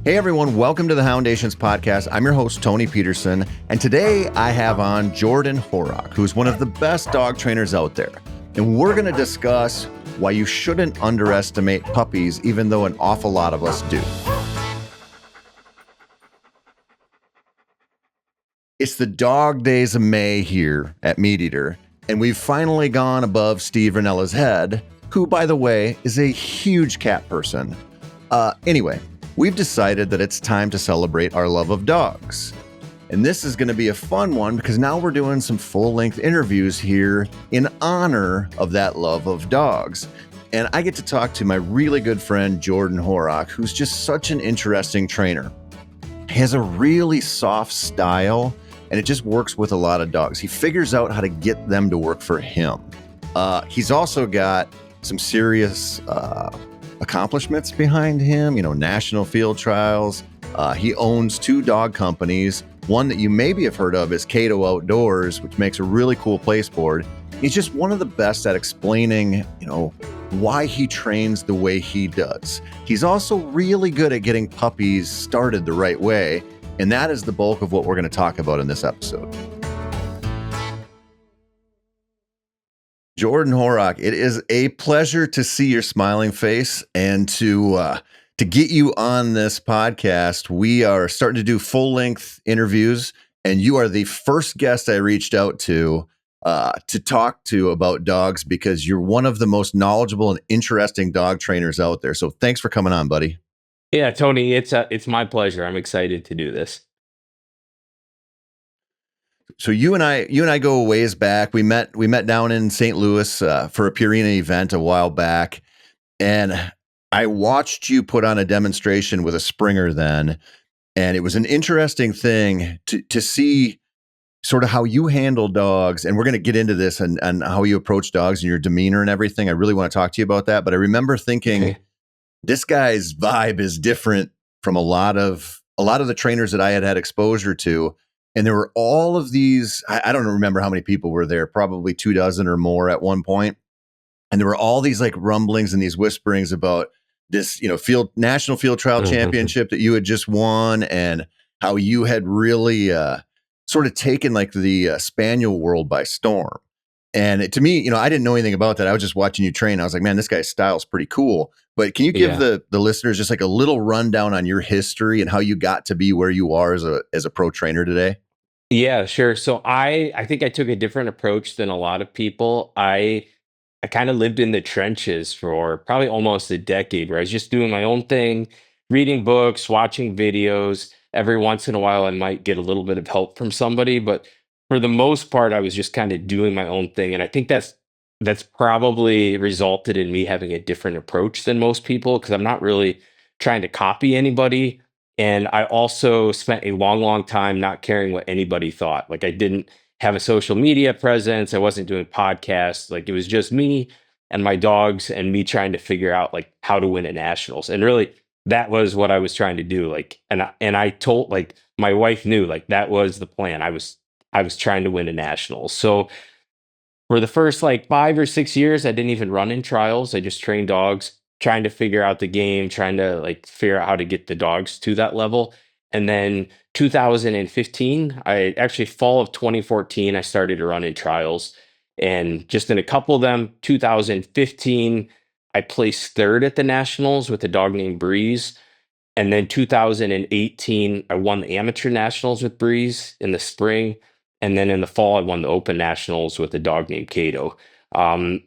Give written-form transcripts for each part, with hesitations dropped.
Hey everyone, welcome to the Houndations podcast. I'm your host, Tony Peterson, and today I have on Jordan Horak, who's one of the best dog trainers out there. And we're going to discuss why you shouldn't underestimate puppies, even though an awful lot of us do. It's the dog days of May here at Meat Eater, and we've finally gone above Steve Ranella's head, who, by the way, is a huge cat person. Anyway, we've decided that it's time to celebrate our love of dogs. And this is going to be a fun one because now we're doing some full-length interviews here in honor of that love of dogs. And I get to talk to my really good friend, Jordan Horak, who's just such an interesting trainer. He has a really soft style, and it just works with a lot of dogs. He figures out how to get them to work for him. He's also got some serious accomplishments behind him, national field trials. He owns 2 dog companies. One that you maybe have heard of is Cato Outdoors, which makes a really cool place board. He's just one of the best at explaining, why he trains the way he does. He's also really good at getting puppies started the right way, and that is the bulk of what we're going to talk about in this episode. Jordan Horak, it is a pleasure to see your smiling face and to get you on this podcast. We are starting to do full-length interviews, and you are the first guest I reached out to talk to about dogs because you're one of the most knowledgeable and interesting dog trainers out there. So thanks for coming on, buddy. Yeah, Tony, it's my pleasure. I'm excited to do this. So you and I go a ways back. We met down in St. Louis for a Purina event a while back, and I watched you put on a demonstration with a Springer then, and it was an interesting thing to see sort of how you handle dogs. And we're going to get into this and how you approach dogs and your demeanor and everything. I really want to talk to you about that. But I remember thinking, This guy's vibe is different from a lot of the trainers that I had exposure to. And there were all of these, I don't remember how many people were there, probably 24 or more at one point. And there were all these like rumblings and these whisperings about this, national field trial championship that you had just won and how you had really sort of taken like the spaniel world by storm. And to me, I didn't know anything about that. I was just watching you train. I was like, man, this guy's style is pretty cool. But can you give the listeners just like a little rundown on your history and how you got to be where you are as a pro trainer today? Yeah, sure. So I think I took a different approach than a lot of people. I kind of lived in the trenches for probably almost a decade where I was just doing my own thing, reading books, watching videos. Every once in a while, I might get a little bit of help from somebody, but for the most part, I was just kind of doing my own thing. And I think that's probably resulted in me having a different approach than most people because I'm not really trying to copy anybody. And I also spent a long, long time not caring what anybody thought. Like I didn't have a social media presence. I wasn't doing podcasts. Like it was just me and my dogs and me trying to figure out like how to win at nationals. And really that was what I was trying to do. Like, and I told like my wife knew like that was the plan. I was trying to win a nationals. So for the first like 5 or 6 years, I didn't even run in trials. I just trained dogs, trying to figure out the game, trying to like figure out how to get the dogs to that level. And then 2015, I actually fall of 2014, I started to run in trials. And just in a couple of them, 2015, I placed third at the nationals with a dog named Breeze. And then 2018, I won the amateur nationals with Breeze in the spring. And then in the fall, I won the open nationals with a dog named Cato. Um,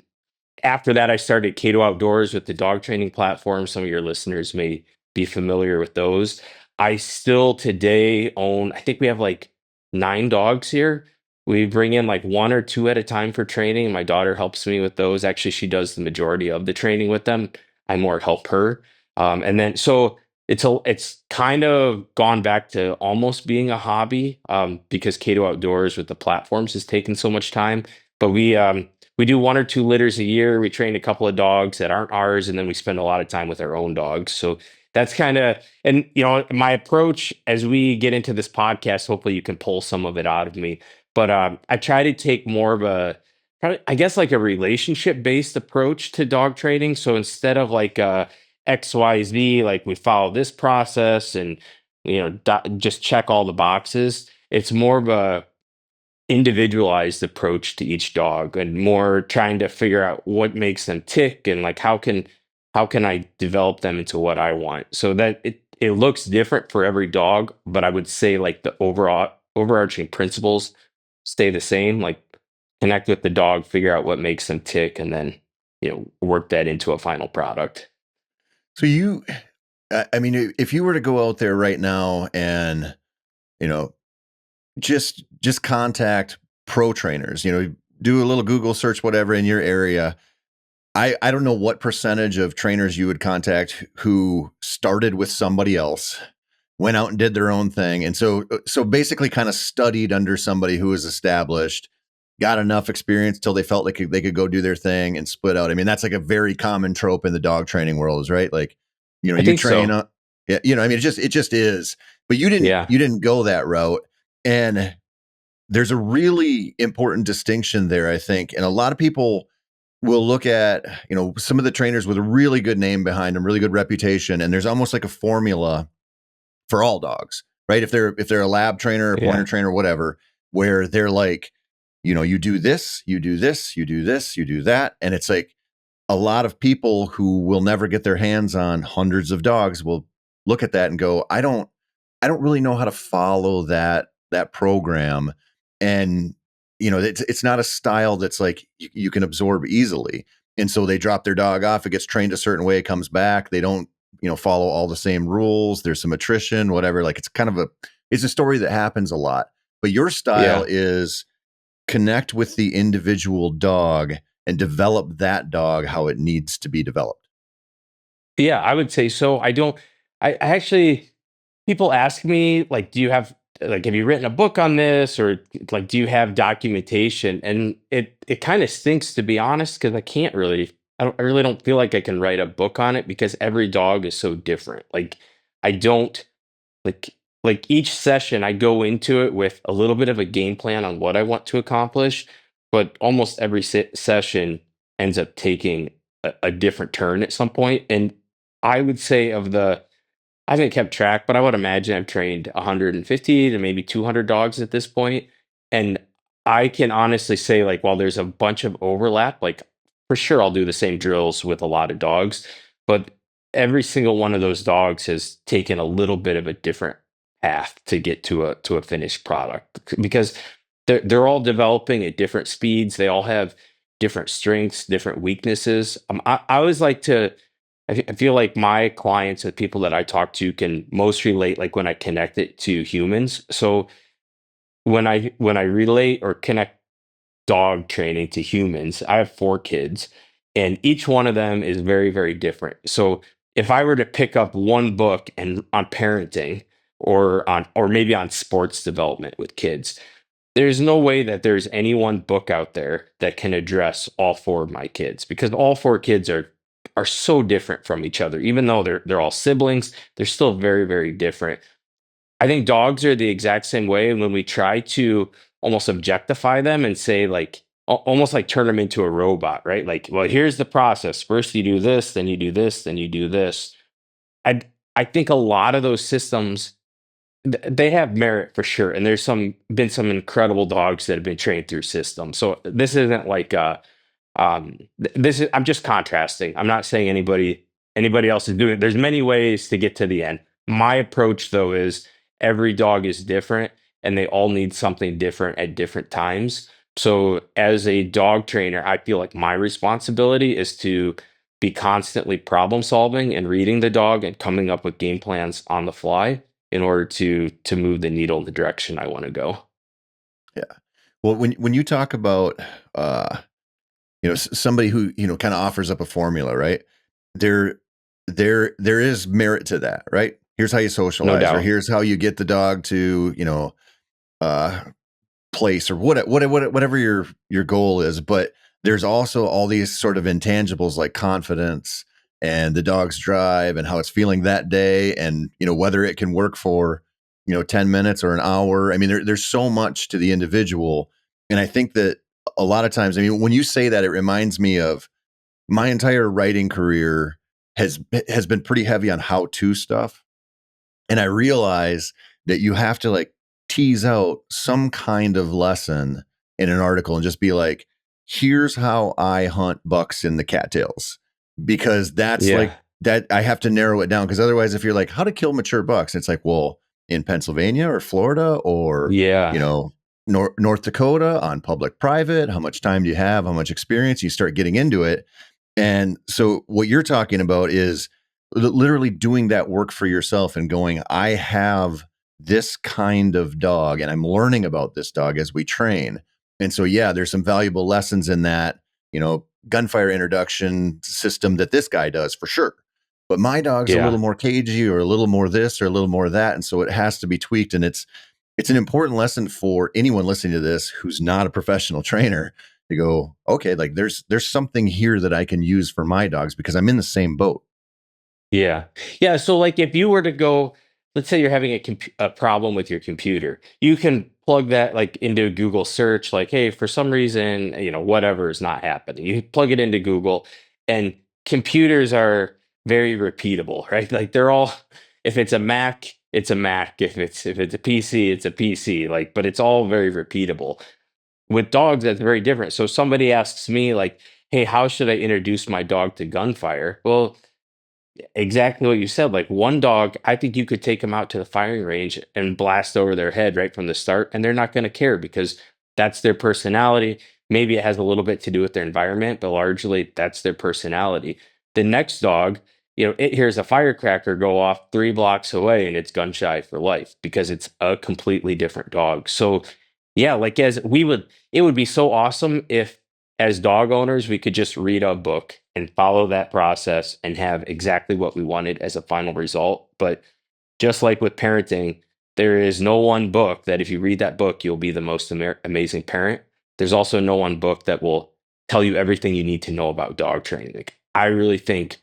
After that, I started Cato Outdoors with the dog training platform. Some of your listeners may be familiar with those. I still today own, I think we have like 9 dogs here. We bring in like 1 or 2 at a time for training. My daughter helps me with those. Actually, she does the majority of the training with them. I more help her. And then so it's kind of gone back to almost being a hobby because Cato Outdoors with the platforms has taken so much time. But we do 1 or 2 litters a year. We train a couple of dogs that aren't ours, and then we spend a lot of time with our own dogs. So that's kind of, and my approach as we get into this podcast, hopefully you can pull some of it out of me. But I try to take more of I guess like a relationship based approach to dog training. So instead of like XYZ, like we follow this process and, just check all the boxes. It's more of a individualized approach to each dog and more trying to figure out what makes them tick and like how can I develop them into what I want. So that it looks different for every dog, but I would say like the overall overarching principles stay the same. Like connect with the dog, figure out what makes them tick, and then work that into a final product. So I mean, if you were to go out there right now and, you know, just contact pro trainers, do a little Google search, whatever in your area. I don't know what percentage of trainers you would contact who started with somebody else, went out and did their own thing. And so basically kind of studied under somebody who was established, got enough experience till they felt like they could go do their thing and split out. I mean, that's like a very common trope in the dog training world, is right. Like, I you think train, so. yeah, I mean, it just is, but Yeah. you didn't go that route. And there's a really important distinction there, I think. And a lot of people will look at, some of the trainers with a really good name behind them, really good reputation. And there's almost like a formula for all dogs, right? If they're a lab trainer or pointer Yeah. trainer, whatever, where they're like, you do this, you do this, you do this, you do that. And it's like a lot of people who will never get their hands on hundreds of dogs will look at that and go, I don't really know how to follow that program. And it's not a style that's like you can absorb easily. And so they drop their dog off, it gets trained a certain way, it comes back, they don't follow all the same rules, there's some attrition, whatever. Like it's a story that happens a lot. But your style Yeah. is connect with the individual dog and develop that dog how it needs to be developed. Yeah, I would say so. I actually, people ask me, like, have you written a book on this? Or like, do you have documentation? And it kind of stinks, to be honest, because I really don't feel like I can write a book on it because every dog is so different. Like, I don't, like, each session I go into it with a little bit of a game plan on what I want to accomplish, but almost every session ends up taking a different turn at some point. And I would say I haven't kept track, but I would imagine I've trained 150 to maybe 200 dogs at this point. And I can honestly say, like, while there's a bunch of overlap, like, for sure, I'll do the same drills with a lot of dogs, but every single one of those dogs has taken a little bit of a different path to get to a finished product because they're all developing at different speeds. They all have different strengths, different weaknesses. I always like to I feel like my clients, the people that I talk to, can most relate, like when I connect it to humans. So when I relate or connect dog training to humans, I have 4 kids, and each one of them is very, very different. So if I were to pick up one book and on parenting or maybe on sports development with kids, there's no way that there's any one book out there that can address all 4 of my kids because all 4 kids are so different from each other. Even though they're all siblings, they're still very, very different. I think dogs are the exact same way. And when we try to almost objectify them and say, like, almost like turn them into a robot, right? Like, well, here's the process. First you do this, then you do this, then you do this. I I think a lot of those systems, they have merit for sure, and there's been some incredible dogs that have been trained through systems. So this isn't like this is, I'm just contrasting. I'm not saying anybody else is doing it. There's many ways to get to the end. My approach though is every dog is different and they all need something different at different times. So as a dog trainer, I feel like my responsibility is to be constantly problem solving and reading the dog and coming up with game plans on the fly in order to move the needle in the direction I want to go. Yeah. Well, when you talk about uh somebody who kind of offers up a formula, right? There there is merit to that, right? Here's how you No socialize, or doubt. here's how you get the dog to uh place, or whatever your goal is. But there's also all these sort of intangibles like confidence and the dog's drive and how it's feeling that day, and whether it can work for 10 minutes or an hour. I mean, there's so much to the individual. And I think that a lot of times, I mean, when you say that, it reminds me of my entire writing career. has has been pretty heavy on how to stuff, and I realize that you have to like tease out some kind of lesson in an article and just be like, here's how I hunt bucks in the cattails. Because that's like Yeah. that I have to narrow it down. Because otherwise, if you're like, how to kill mature bucks, it's like, well, in Pennsylvania or Florida or, you Yeah. know, North Dakota on public private, how much time do you have? How much experience? You start getting into it. And so what you're talking about is literally doing that work for yourself and going, I have this kind of dog and I'm learning about this dog as we train. And so, yeah, there's some valuable lessons in that, you know, gunfire introduction system that this guy does for sure. But my dog's a little Yeah. more cagey or a little more this or a little more that. And so it has to be tweaked. And it's an important lesson for anyone listening to this who's not a professional trainer to go, okay, like there's something here that I can use for my dogs because I'm in the same boat. Yeah. Yeah. So, like, if you were to go, let's say you're having a problem with your computer, you can plug that like into Google search, like, hey, for some reason, whatever is not happening. You plug it into Google, and computers are very repeatable, right? Like, they're all, if it's a Mac, it's a Mac. If it's a PC, it's a PC. Like, but it's all very repeatable. With dogs, that's very different. So somebody asks me, like, hey, how should I introduce my dog to gunfire? Well, exactly what you said. Like, one dog, I think you could take them out to the firing range and blast over their head right from the start, and they're not going to care because that's their personality. Maybe it has a little bit to do with their environment, but largely that's their personality. The next dog, it hears a firecracker go off 3 blocks away and it's gun shy for life because it's a completely different dog. So, yeah, like, it would be so awesome if, as dog owners, we could just read a book and follow that process and have exactly what we wanted as a final result. But just like with parenting, there is no one book that if you read that book, you'll be the most amazing parent. There's also no one book that will tell you everything you need to know about dog training. Like, I really think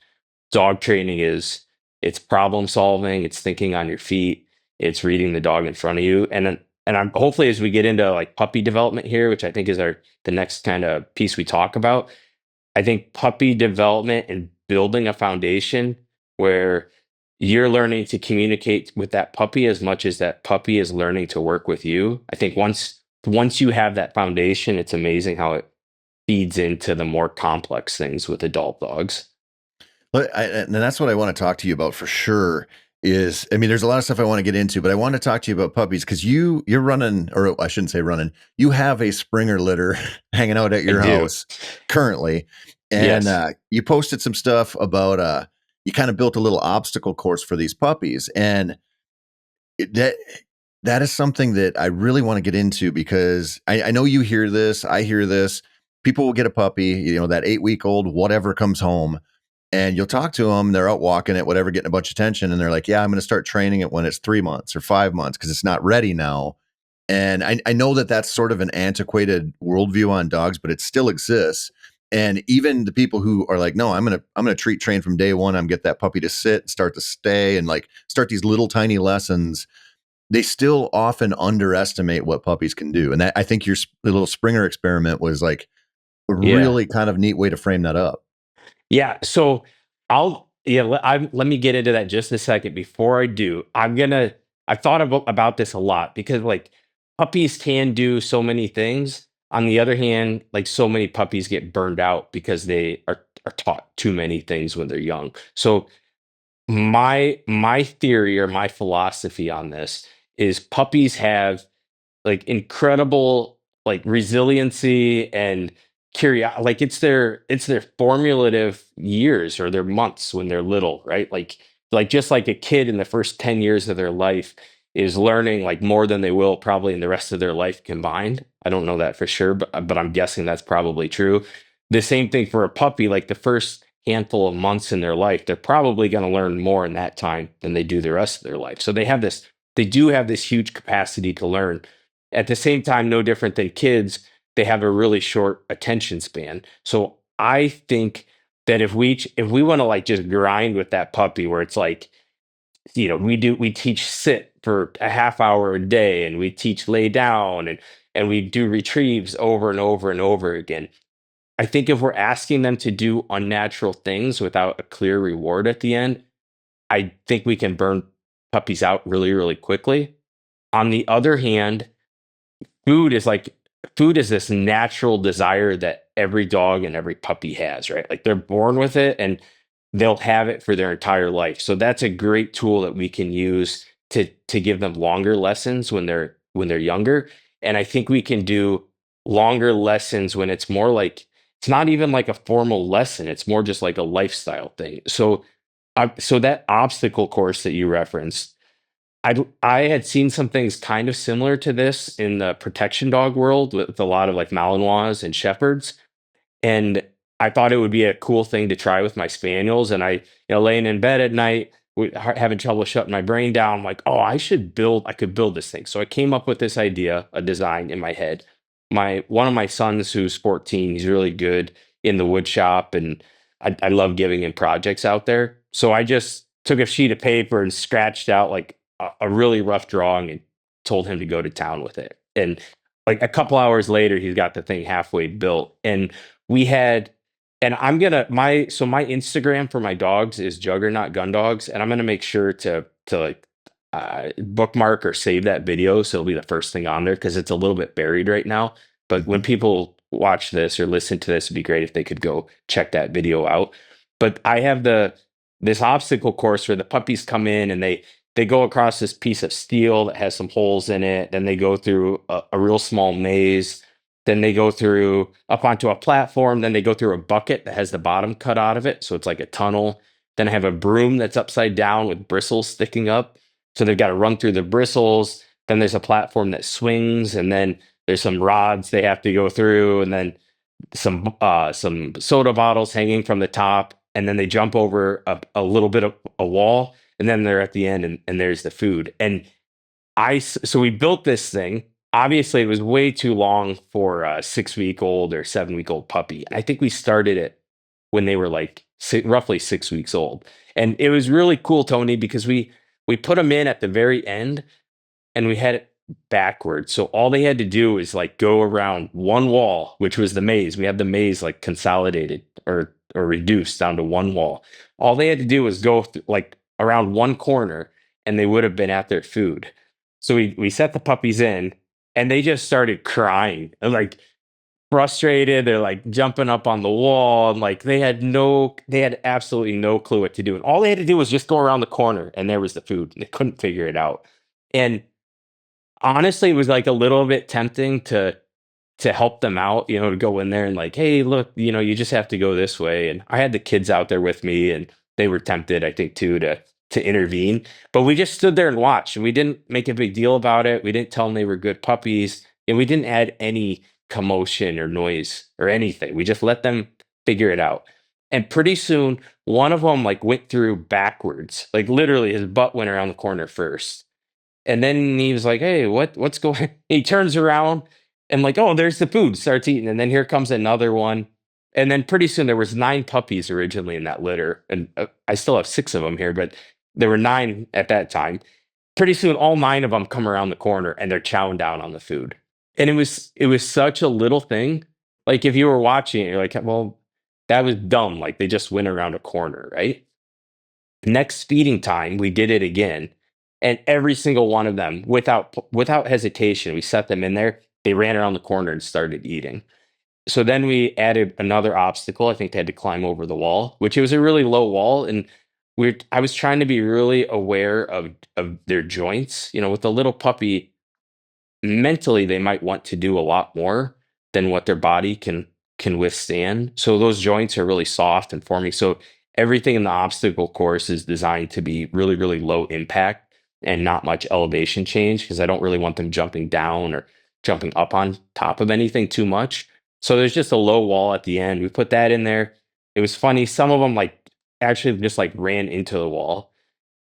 dog training it's problem solving, it's thinking on your feet, it's reading the dog in front of you. And I'm hopefully, as we get into like puppy development here, which I think is the next kind of piece we talk about, I think puppy development and building a foundation where you're learning to communicate with that puppy as much as that puppy is learning to work with you. I think once you have that foundation, it's amazing how it feeds into the more complex things with adult dogs. And that's what I want to talk to you about for sure. Is I mean, there's a lot of stuff I want to get into, but I want to talk to you about puppies because you're running, or I shouldn't say running. You have a Springer litter hanging out at I your do. house currently, and Yes. you posted some stuff about you kind of built a little obstacle course for these puppies, and that that is something that I really want to get into because I know you hear this, I hear this. People will get a puppy, that 8 week old, whatever comes home, and you'll talk to them. They're out walking it, whatever, getting a bunch of attention, and they're like, "Yeah, I'm going to start training it when it's 3 months or 5 months because it's not ready now." And I know that that's sort of an antiquated worldview on dogs, but it still exists. And even the people who are like, "No, I'm gonna treat train from day one. I'm get that puppy to sit, start to stay, and like start these little tiny lessons." They still often underestimate what puppies can do. And that, I think the little Springer experiment was like a Yeah. really kind of neat way to frame that up. Yeah. So let me get into that just a second. Before I do, I thought about this a lot because, like, puppies can do so many things. On the other hand, like, so many puppies get burned out because they are taught too many things when they're young. So my theory or my philosophy on this is puppies have like incredible like resiliency and curiosity. Like, it's their formulative years or their months when they're little, right? Like just like a kid in the first 10 years of their life is learning like more than they will probably in the rest of their life combined. I don't know that for sure, but I'm guessing that's probably true. The same thing for a puppy. Like, the first handful of months in their life, they're probably going to learn more in that time than they do the rest of their life. So they do have this huge capacity to learn. At the same time, no different than kids, they have a really short attention span. So I think that if we want to like just grind with that puppy, where it's like, we teach sit for a half hour a day, and we teach lay down, and we do retrieves over and over and over again. I think if we're asking them to do unnatural things without a clear reward at the end, I think we can burn puppies out really, really quickly. On the other hand, food is like food is this natural desire that every dog and every puppy has, right? Like they're born with it and they'll have it for their entire life. So that's a great tool that we can use to give them longer lessons when they're younger. And I think we can do longer lessons when it's more like it's not even like a formal lesson. It's more just like a lifestyle thing. So that obstacle course that you referenced, I had seen some things kind of similar to this in the protection dog world with a lot of like Malinois and Shepherds. And I thought it would be a cool thing to try with my spaniels. And laying in bed at night, having trouble shutting my brain down, I'm like, oh, I could build this thing. So I came up with this idea, a design in my head. One of my sons, who's 14, he's really good in the wood shop, and I love giving him projects out there. So I just took a sheet of paper and scratched out like a really rough drawing and told him to go to town with it. And like a couple hours later, he's got the thing halfway built. And we had, and I'm gonna my Instagram for my dogs is Juggernaut Gun Dogs, and I'm gonna make sure to like bookmark or save that video so it'll be the first thing on there because it's a little bit buried right now. But when people watch this or listen to this, it'd be great if they could go check that video out. But I have this obstacle course where the puppies come in and they go across this piece of steel that has some holes in it. Then they go through a real small maze. Then they go through up onto a platform. Then they go through a bucket that has the bottom cut out of it. So it's like a tunnel. Then I have a broom that's upside down with bristles sticking up. So they've got to run through the bristles. Then there's a platform that swings. And then there's some rods they have to go through. And then some soda bottles hanging from the top. And then they jump over a little bit of a wall. And then they're at the end and there's the food. And so we built this thing. Obviously, it was way too long for a 6 week old or 7 week old puppy. And I think we started it when they were like roughly 6 weeks old. And it was really cool, Tony, because we put them in at the very end and we had it backwards. So all they had to do is like go around one wall, which was the maze. We had the maze like consolidated or reduced down to one wall. All they had to do was go like around one corner and they would have been at their food. So we set the puppies in and they just started crying and like frustrated. They're like jumping up on the wall and like they had absolutely no clue what to do. And all they had to do was just go around the corner and there was the food. And they couldn't figure it out. And honestly, it was like a little bit tempting to help them out, to go in there and like, hey, look, you just have to go this way. And I had the kids out there with me and they were tempted, I think, too, to intervene. But we just stood there and watched and we didn't make a big deal about it. We didn't tell them they were good puppies and we didn't add any commotion or noise or anything. We just let them figure it out. And pretty soon, one of them like went through backwards, like literally his butt went around the corner first. And then he was like, "Hey, what's going?" He turns around and like, "Oh, there's the food." Starts eating, and then here comes another one. And then pretty soon there was 9 puppies originally in that litter, and I still have 6 of them here, but there were 9 at that time. Pretty soon, all 9 of them come around the corner and they're chowing down on the food. And it was such a little thing. Like if you were watching it, you're like, "Well, that was dumb." Like they just went around a corner, right? Next feeding time, we did it again, and every single one of them, without hesitation, we set them in there. They ran around the corner and started eating. So then we added another obstacle. I think they had to climb over the wall, which it was a really low wall, and I was trying to be really aware of their joints. With a little puppy, mentally they might want to do a lot more than what their body can withstand. So those joints are really soft and forming. So everything in the obstacle course is designed to be really, really low impact and not much elevation change because I don't really want them jumping down or jumping up on top of anything too much. So there's just a low wall at the end. We put that in there. It was funny. Some of them like actually just like ran into the wall.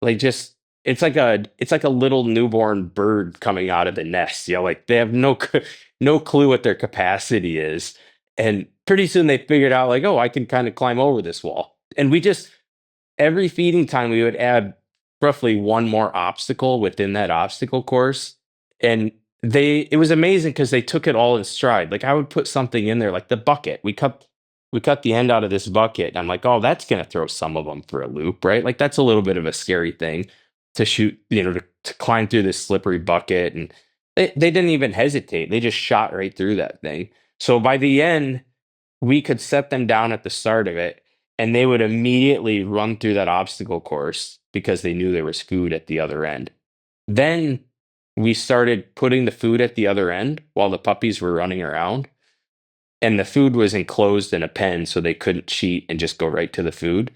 Like just it's like a little newborn bird coming out of the nest. Like they have no clue what their capacity is. And pretty soon they figured out like, oh, I can kind of climb over this wall. And we just every feeding time we would add roughly one more obstacle within that obstacle course. And it was amazing because they took it all in stride. Like I would put something in there like the bucket. we cut the end out of this bucket. And I'm like, oh, that's going to throw some of them for a loop, right? Like that's a little bit of a scary thing to shoot, to climb through this slippery bucket. And they didn't even hesitate. They just shot right through that thing. So by the end, we could set them down at the start of it and they would immediately run through that obstacle course because they knew there was food at the other end. Then we started putting the food at the other end while the puppies were running around. And the food was enclosed in a pen so they couldn't cheat and just go right to the food.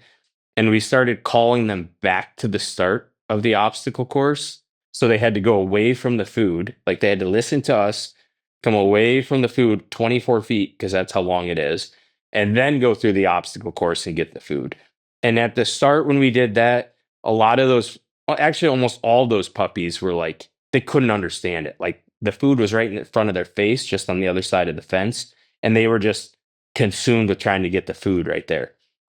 And we started calling them back to the start of the obstacle course. So they had to go away from the food. Like they had to listen to us, come away from the food 24 feet, because that's how long it is, and then go through the obstacle course and get the food. And at the start, when we did that, a lot of those, actually almost all those puppies were like, they couldn't understand it. Like the food was right in front of their face, just on the other side of the fence. And they were just consumed with trying to get the food right there.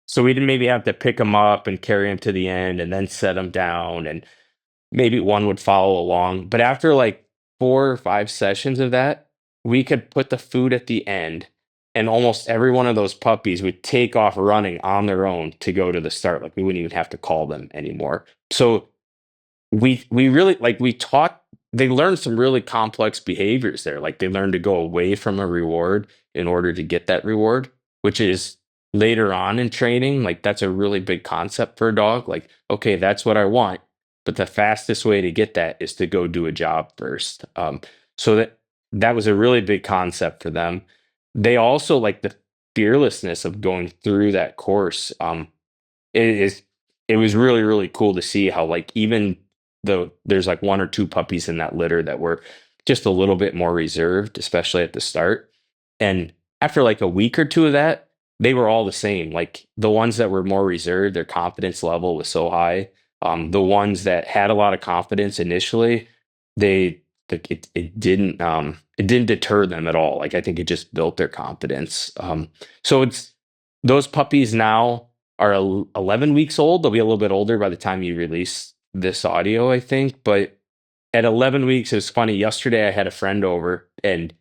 So we didn't maybe have to pick them up and carry them to the end and then set them down. And maybe one would follow along. But after like 4 or 5 sessions of that, we could put the food at the end, and almost every one of those puppies would take off running on their own to go to the start. Like we wouldn't even have to call them anymore. So we really, like, we taught, they learned some really complex behaviors there. Like they learned to go away from a reward in order to get that reward, which is later on in training, like that's a really big concept for a dog. Like, okay, that's what I want, but the fastest way to get that is to go do a job first. So that was a really big concept for them. They also like the fearlessness of going through that course. It is it was really, really cool to see how, like, even though there's like 1 or 2 puppies in that litter that were just a little bit more reserved, especially at the start. And after like a week or two of that, they were all the same. Like the ones that were more reserved, their confidence level was so high. The ones that had a lot of confidence initially, they it didn't deter them at all. Like I think it just built their confidence. So it's those puppies now are 11 weeks old. They'll be a little bit older by the time you release this audio, I think. But at 11 weeks, it was funny. Yesterday, I had a friend over, and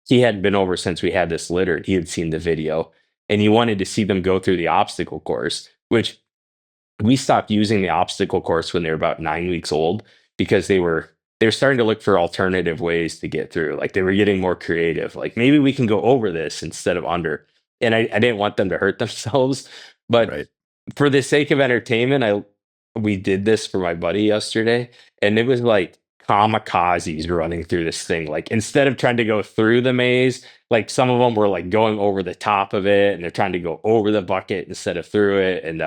he hadn't been over since we had this litter. He had seen the video, and he wanted to see them go through the obstacle course, which we stopped using the obstacle course when they were about 9 weeks old, because they were starting to look for alternative ways to get through. Like they were getting more creative. Like maybe we can go over this instead of under. And I didn't want them to hurt themselves, but Right. for the sake of entertainment, we did this for my buddy yesterday, and it was like kamikazes running through this thing. Like instead of trying to go through the maze, like some of them were like going over the top of it, and they're trying to go over the bucket instead of through it. And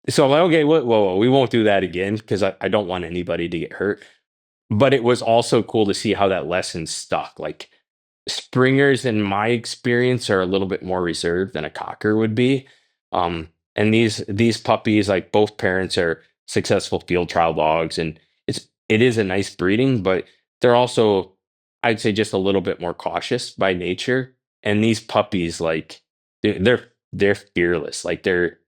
so I'm like, okay, whoa, we won't do that again, because I don't want anybody to get hurt. But it was also cool to see how that lesson stuck. Like Springers, in my experience, are a little bit more reserved than a Cocker would be. And these puppies, like both parents are successful field trial dogs, and it is a nice breeding, but they're also, I'd say, just a little bit more cautious by nature. And these puppies, like they're fearless. Like they're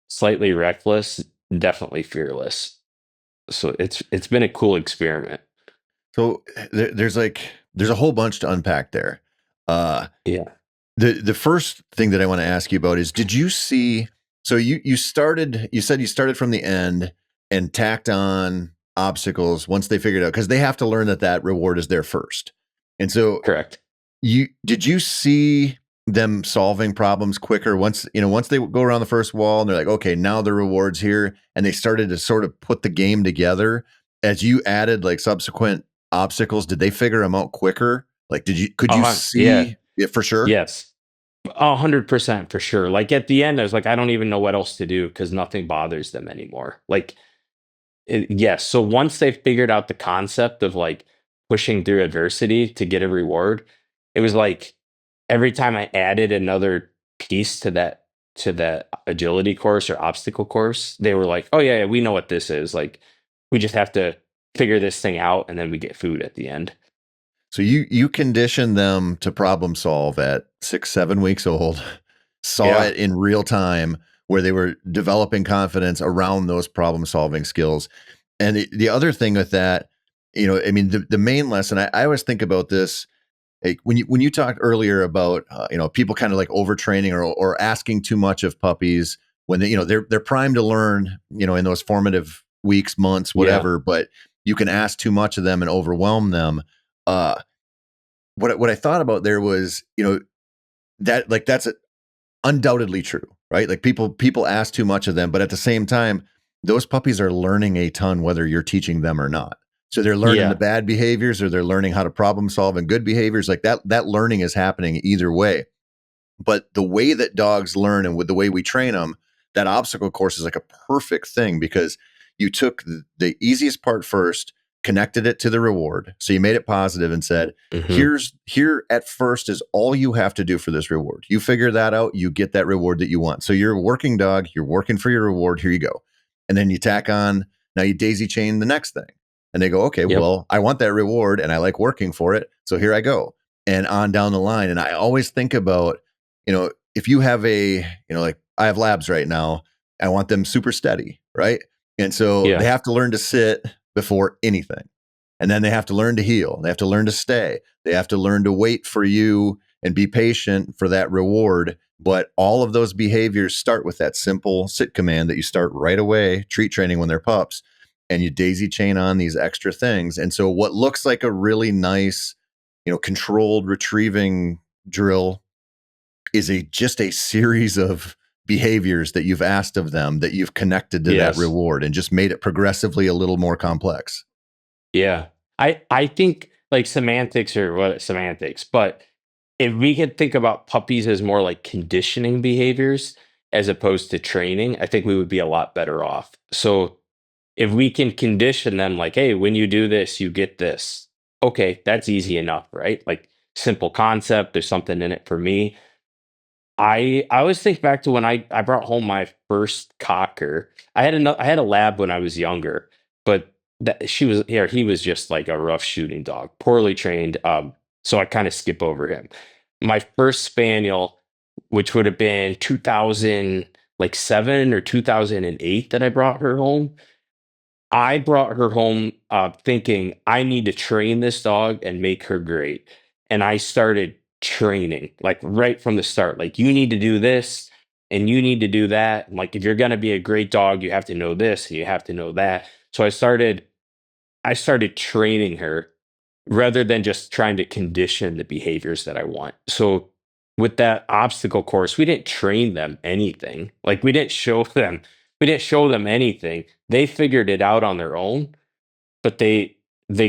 slightly reckless, definitely fearless. So it's been a cool experiment. So there's a whole bunch to unpack there. Uh, Yeah, the first thing that I want to ask you about is, did you see? So you said you started from the end and tacked on obstacles once they figured out, because they have to learn that reward is there first. And so correct. did you see them solving problems quicker once they go around the first wall and they're like, okay, now the reward's here, and they started to sort of put the game together as you added like subsequent obstacles? Did they figure them out quicker? Like, could you Yeah, see it for sure? yes. 100% for sure. Like at the end, I was like, I don't even know what else to do because nothing bothers them anymore. Like, yes. So once they figured out the concept of like pushing through adversity to get a reward, it was like every time I added another piece to that agility course or obstacle course, they were like, "Oh yeah, we know what this is. Like, we just have to figure this thing out, and then we get food at the end." So you conditioned them to problem solve at 6, 7 weeks old, saw Yeah, it in real time, where they were developing confidence around those problem solving skills. And the other thing with that, I mean, the main lesson, I always think about this. when you talked earlier about people kind of like overtraining or asking too much of puppies when they're primed to learn, in those formative weeks, months, Yeah. whatever, but you can ask too much of them and overwhelm them. uh what I thought about there was, that like that's undoubtedly true, right? Like people ask too much of them, but at the same time, those puppies are learning a ton whether you're teaching them or not. So they're learning the Yeah. bad behaviors or they're learning how to problem solve and good behaviors. Like that learning is happening either way. But the way that dogs learn and with the way we train them, that obstacle course is like a perfect thing because you took the easiest part first, connected it to the reward. So you made it positive and said, Hmm. here at first is all you have to do for this reward. You figure that out, you get that reward that you want. So you're a working dog, you're working for your reward. Here you go. And then you tack on, now you daisy chain the next thing. And they go, okay, Yep. well, I want that reward and I like working for it. So here I go. And on down the line. And I always think about, if you have like I have labs right now, I want them super steady, right? And so they Yeah. have to learn to sit before anything. And then they have to learn to heel. They have to learn to stay. They have to learn to wait for you and be patient for that reward. But all of those behaviors start with that simple sit command that you start right away, treat training when they're pups, and you daisy chain on these extra things. And so what looks like a really nice, controlled retrieving drill is just a series of behaviors that you've asked of them that you've connected to that Yes. reward and just made it progressively a little more complex. Yeah. I think like semantics or what semantics, but if we could think about puppies as more like conditioning behaviors as opposed to training, I think we would be a lot better off. So if we can condition them like, hey, when you do this, you get this. Okay, that's easy enough, right? Like simple concept, there's something in it for me. I always think back to when I brought home my first cocker. I had a lab when I was younger, but he was just like a rough shooting dog, poorly trained. So I kind of skip over him. My first spaniel, which would have been 2000 like 7 or 2008 that I brought her home. I brought her home thinking I need to train this dog and make her great. And I started training like right from the start. Like, you need to do this and you need to do that. And, like, if you're going to be a great dog, you have to know this and you have to know that. So I started training her rather than just trying to condition the behaviors that I want. So with that obstacle course, we didn't train them anything. Like, we didn't show them anything. They figured it out on their own, but they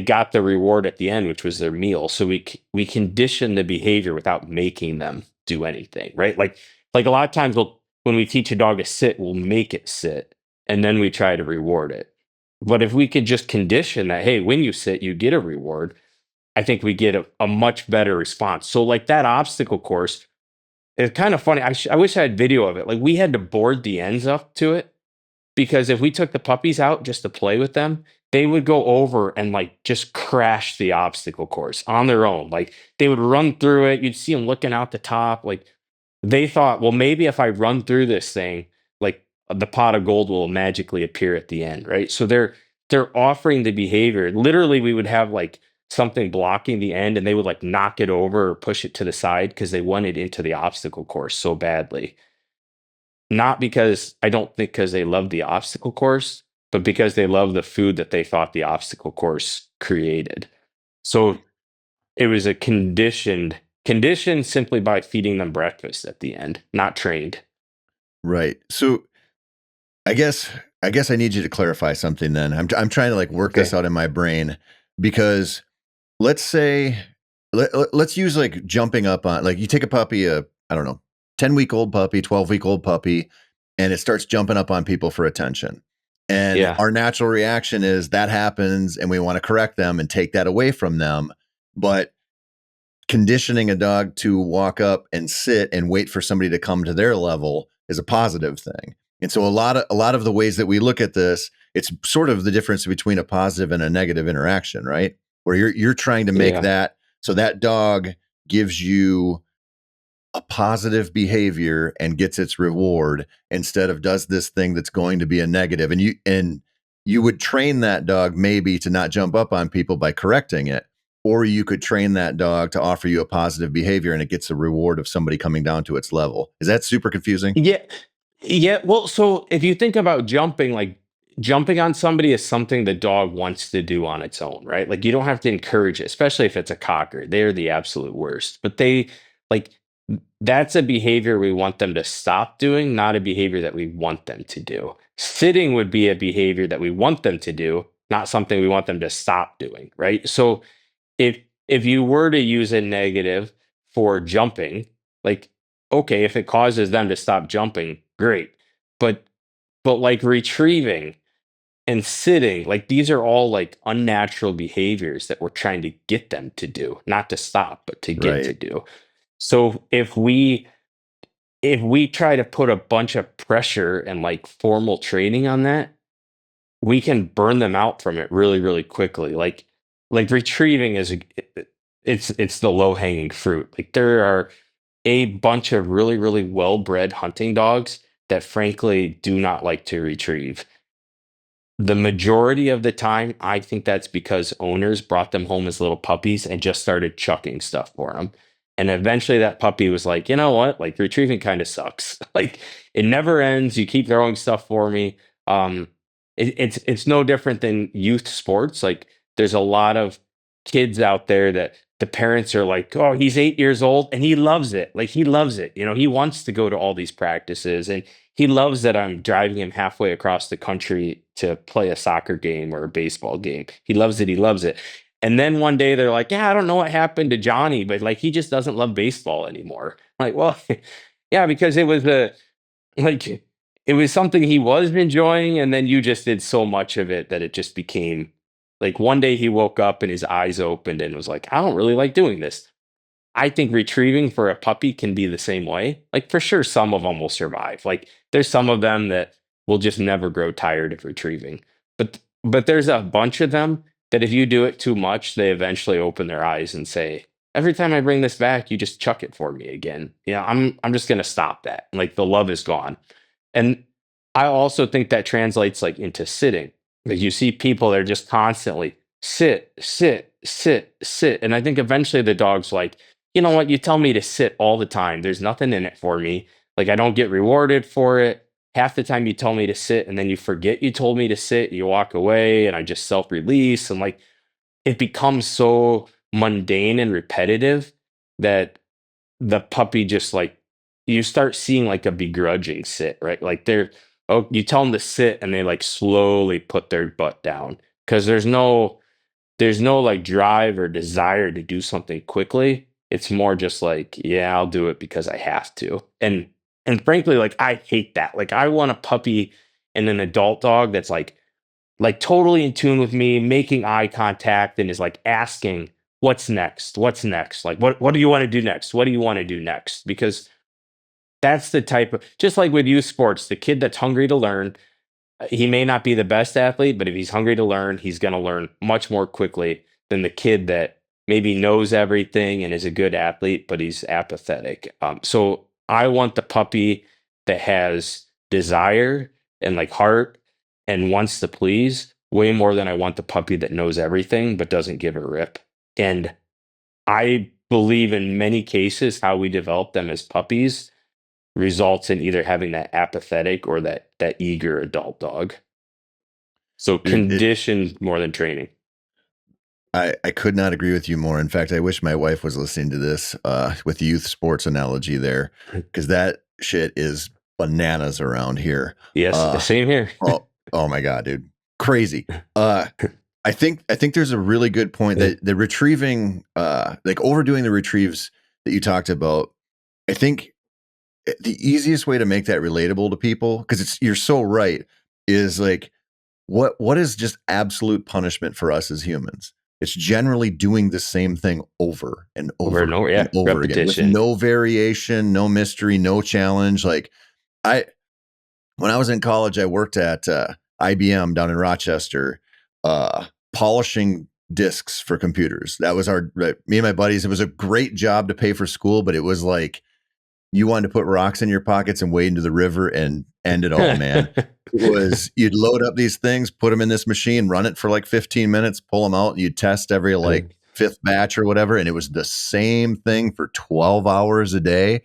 got the reward at the end, which was their meal. So we condition the behavior without making them do anything, right? Like a lot of times when we teach a dog to sit, we'll make it sit and then we try to reward it. But if we could just condition that, hey, when you sit, you get a reward, I think we get a much better response. So like that obstacle course, it's kind of funny. I wish I had video of it. Like, we had to board the ends up to it because if we took the puppies out just to play with them, they would go over and like just crash the obstacle course on their own. Like, they would run through it. You'd see them looking out the top. Like, they thought, well, maybe if I run through this thing, like, the pot of gold will magically appear at the end, right? So they're offering the behavior. Literally, we would have like something blocking the end, and they would like knock it over or push it to the side because they wanted into the obstacle course so badly. Not because I don't think because they love the obstacle course, but because they love the food that they thought the obstacle course created. So it was a conditioned simply by feeding them breakfast at the end, not trained. Right. So I guess I guess I need you to clarify something then. I'm trying to like work this Okay. out in my brain because let's say let's use like jumping up on, like, you take a puppy, I don't know, 10-week-old puppy, 12-week-old puppy, and it starts jumping up on people for attention. And Yeah. our natural reaction is that happens and we want to correct them and take that away from them. But conditioning a dog to walk up and sit and wait for somebody to come to their level is a positive thing. And so a lot of the ways that we look at this, it's sort of the difference between a positive and a negative interaction, right? Where you're trying to make Yeah. that so that dog gives you a positive behavior and gets its reward instead of does this thing that's going to be a negative. And you would train that dog maybe to not jump up on people by correcting it. or you could train that dog to offer you a positive behavior and it gets a reward of somebody coming down to its level. Is that super confusing? Yeah. Yeah. Well, so if you think about jumping, like jumping on somebody is something the dog wants to do on its own, right? Like you don't have to encourage it, especially if it's a cocker. They're the absolute worst. But they like that's a behavior we want them to stop doing, not a behavior that we want them to do. Sitting would be a behavior that we want them to do, not something we want them to stop doing, right? So if if you were to use a negative for jumping, like okay, if it causes them to stop jumping, great. But like retrieving and sitting, like these are all like unnatural behaviors that we're trying to get them to do, not to stop, but to get to Right. do. So if we try to put a bunch of pressure and like formal training on that, we can burn them out from it really, really quickly. Like retrieving is it's the low hanging fruit. Like there are a bunch of really, really well bred hunting dogs that frankly do not like to retrieve. The majority of the time, I think that's because owners brought them home as little puppies and just started chucking stuff for them. And eventually that puppy was like, you know what? Like retrieving kind of sucks. Like it never ends. You keep throwing stuff for me. Um, it's no different than youth sports. Like there's a lot of kids out there that the parents are like, oh, he's 8 years old and he loves it. Like he loves it. You know, he wants to go to all these practices and he loves that I'm driving him halfway across the country to play a soccer game or a baseball game. He loves it. He loves it. And then one day they're like, yeah, I don't know what happened to Johnny, but like he just doesn't love baseball anymore. I'm like, well, yeah, because it was like it was something he was enjoying, and then you just did so much of it that it just became like one day he woke up and his eyes opened and was like, I don't really like doing this. I think retrieving for a puppy can be the same way. Like for sure, some of them will survive. Like there's some of them that will just never grow tired of retrieving. But there's a bunch of them that if you do it too much, they eventually open their eyes and say, every time I bring this back, you just chuck it for me again. Yeah, I'm just gonna stop that. Like the love is gone. And I also think that translates like into sitting. Like you see people that are just constantly sit, sit, sit, sit. And I think eventually the dog's like, you know what? You tell me to sit all the time. There's nothing in it for me. Like I don't get rewarded for it. Half the time you tell me to sit and then you forget you told me to sit, you walk away and I just self-release and like it becomes so mundane and repetitive that the puppy just like you start seeing like a begrudging sit, right? Like they're oh, you tell them to sit and they like slowly put their butt down because there's no like drive or desire to do something quickly. It's more just like, yeah, I'll do it because I have to. And frankly, like I hate that. Like I want a puppy and an adult dog that's like totally in tune with me, making eye contact and is like asking, what's next? What's next? Like what do you want to do next? What do you want to do next? Because that's the type of just like with youth sports, the kid that's hungry to learn, he may not be the best athlete, but if he's hungry to learn, he's going to learn much more quickly than the kid that maybe knows everything and is a good athlete, but he's apathetic. So I want the puppy that has desire and like heart and wants to please way more than I want the puppy that knows everything but doesn't give a rip. And I believe in many cases how we develop them as puppies results in either having that apathetic or that eager adult dog. So Dude, conditioned more than training. I could not agree with you more. In fact, I wish my wife was listening to this with youth sports analogy there, because that shit is bananas around here. Yes, Uh, same here. oh my God, dude. Crazy. I think there's a really good point that the retrieving, like overdoing the retrieves that you talked about. I think the easiest way to make that relatable to people, because you're so right, is like what is just absolute punishment for us as humans? It's generally doing the same thing over and Over over and over, and yeah. over again with Repetition. no variation, no mystery, no challenge. Like I when I was in college, I worked at IBM down in Rochester, polishing discs for computers. That was me and my buddies. It was a great job to pay for school, but it was like you wanted to put rocks in your pockets and wade into the river and end it all, man. It was you'd load up these things, put them in this machine, run it for like 15 minutes, pull them out, and you'd test every like fifth batch or whatever, and it was the same thing for 12 hours a day,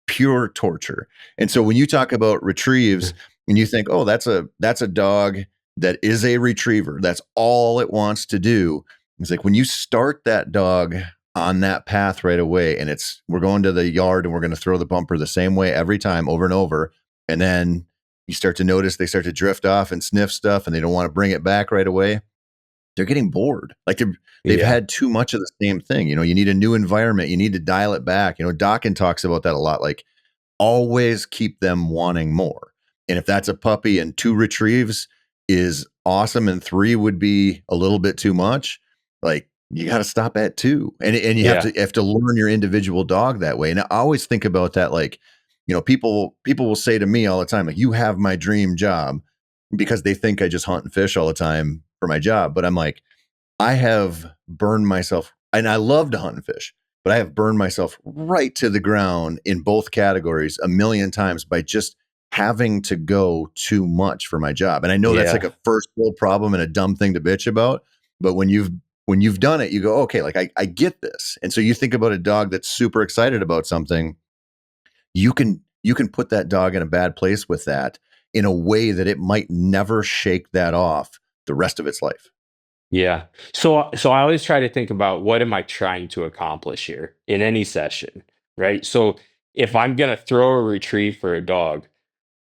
pure torture. And so when you talk about retrieves and you think, oh, that's a dog that is a retriever, that's all it wants to do. It's like when you start that dog on that path right away, and we're going to the yard and we're going to throw the bumper the same way every time over and over. And then you start to notice they start to drift off and sniff stuff and they don't want to bring it back right away. They're getting bored. Like they've Yeah. had too much of the same thing. You need a new environment. You need to dial it back. Dawkins talks about that a lot. Like always keep them wanting more. And if that's a puppy and 2 retrieves is awesome and 3 would be a little bit too much, like you got to stop at 2. And you Yeah. have to learn your individual dog that way. And I always think about that, like, people will say to me all the time, like, you have my dream job, because they think I just hunt and fish all the time for my job. But I'm like, I have burned myself, and I love to hunt and fish, but I have burned myself right to the ground in both categories a million times by just having to go too much for my job. And I know that's like Yeah. a first world problem and a dumb thing to bitch about, but when you've done it, you go, okay, like I get this. And so you think about a dog that's super excited about something, you can put that dog in a bad place with that in a way that it might never shake that off the rest of its life. Yeah. So I always try to think about what am I trying to accomplish here in any session, right? So if I'm going to throw a retrieve for a dog,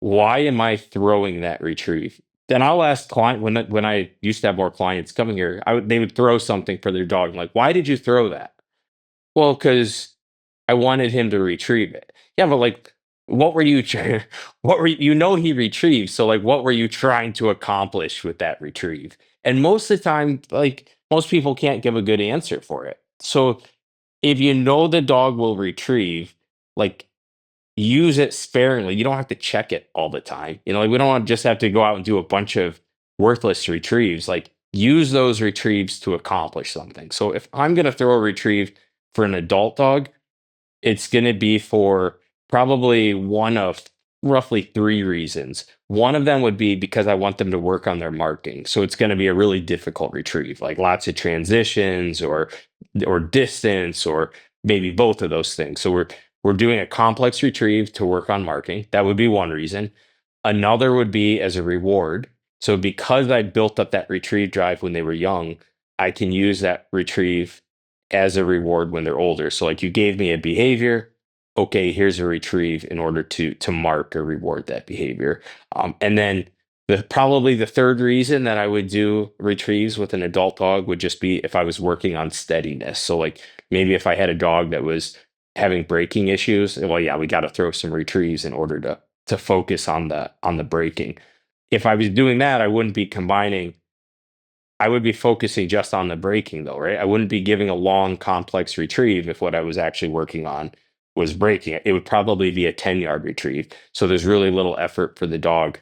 why am I throwing that retrieve? Then I'll ask client when I used to have more clients coming here, they would throw something for their dog. I'm like, why did you throw that? Well, because I wanted him to retrieve it. Yeah, but like, what were you trying? What were he retrieved? So like, what were you trying to accomplish with that retrieve? And most of the time, like most people can't give a good answer for it. So if you know the dog will retrieve, like use it sparingly. You don't have to check it all the time. Like we don't want to just have to go out and do a bunch of worthless retrieves. Like use those retrieves to accomplish something. So if I'm going to throw a retrieve for an adult dog, it's going to be for probably one of roughly 3 reasons. One of them would be because I want them to work on their marking. So it's going to be a really difficult retrieve, like lots of transitions or distance or maybe both of those things. So we're doing a complex retrieve to work on marking. That would be one reason. Another would be as a reward. So because I built up that retrieve drive when they were young, I can use that retrieve as a reward when they're older. So like you gave me a behavior, okay, here's a retrieve in order to mark or reward that behavior. And then probably the third reason that I would do retrieves with an adult dog would just be if I was working on steadiness. So like maybe if I had a dog that was having braking issues, well, yeah, we got to throw some retrieves in order to focus on the braking. If I was doing that, I would be focusing just on the braking though, right? I wouldn't be giving a long, complex retrieve if what I was actually working on was braking. It would probably be a 10-yard retrieve. So there's really little effort for the dog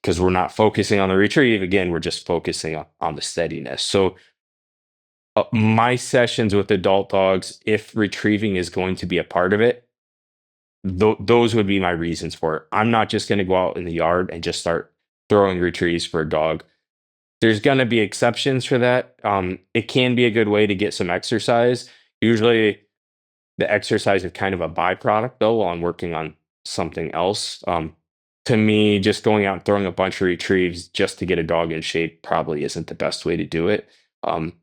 because we're not focusing on the retrieve. Again, we're just focusing on the steadiness. So my sessions with adult dogs, if retrieving is going to be a part of it, those would be my reasons for it. I'm not just going to go out in the yard and just start throwing retrieves for a dog. There's going to be exceptions for that. It can be a good way to get some exercise. Usually, the exercise is kind of a byproduct, though, while I'm working on something else. To me, just going out and throwing a bunch of retrieves just to get a dog in shape probably isn't the best way to do it. Um,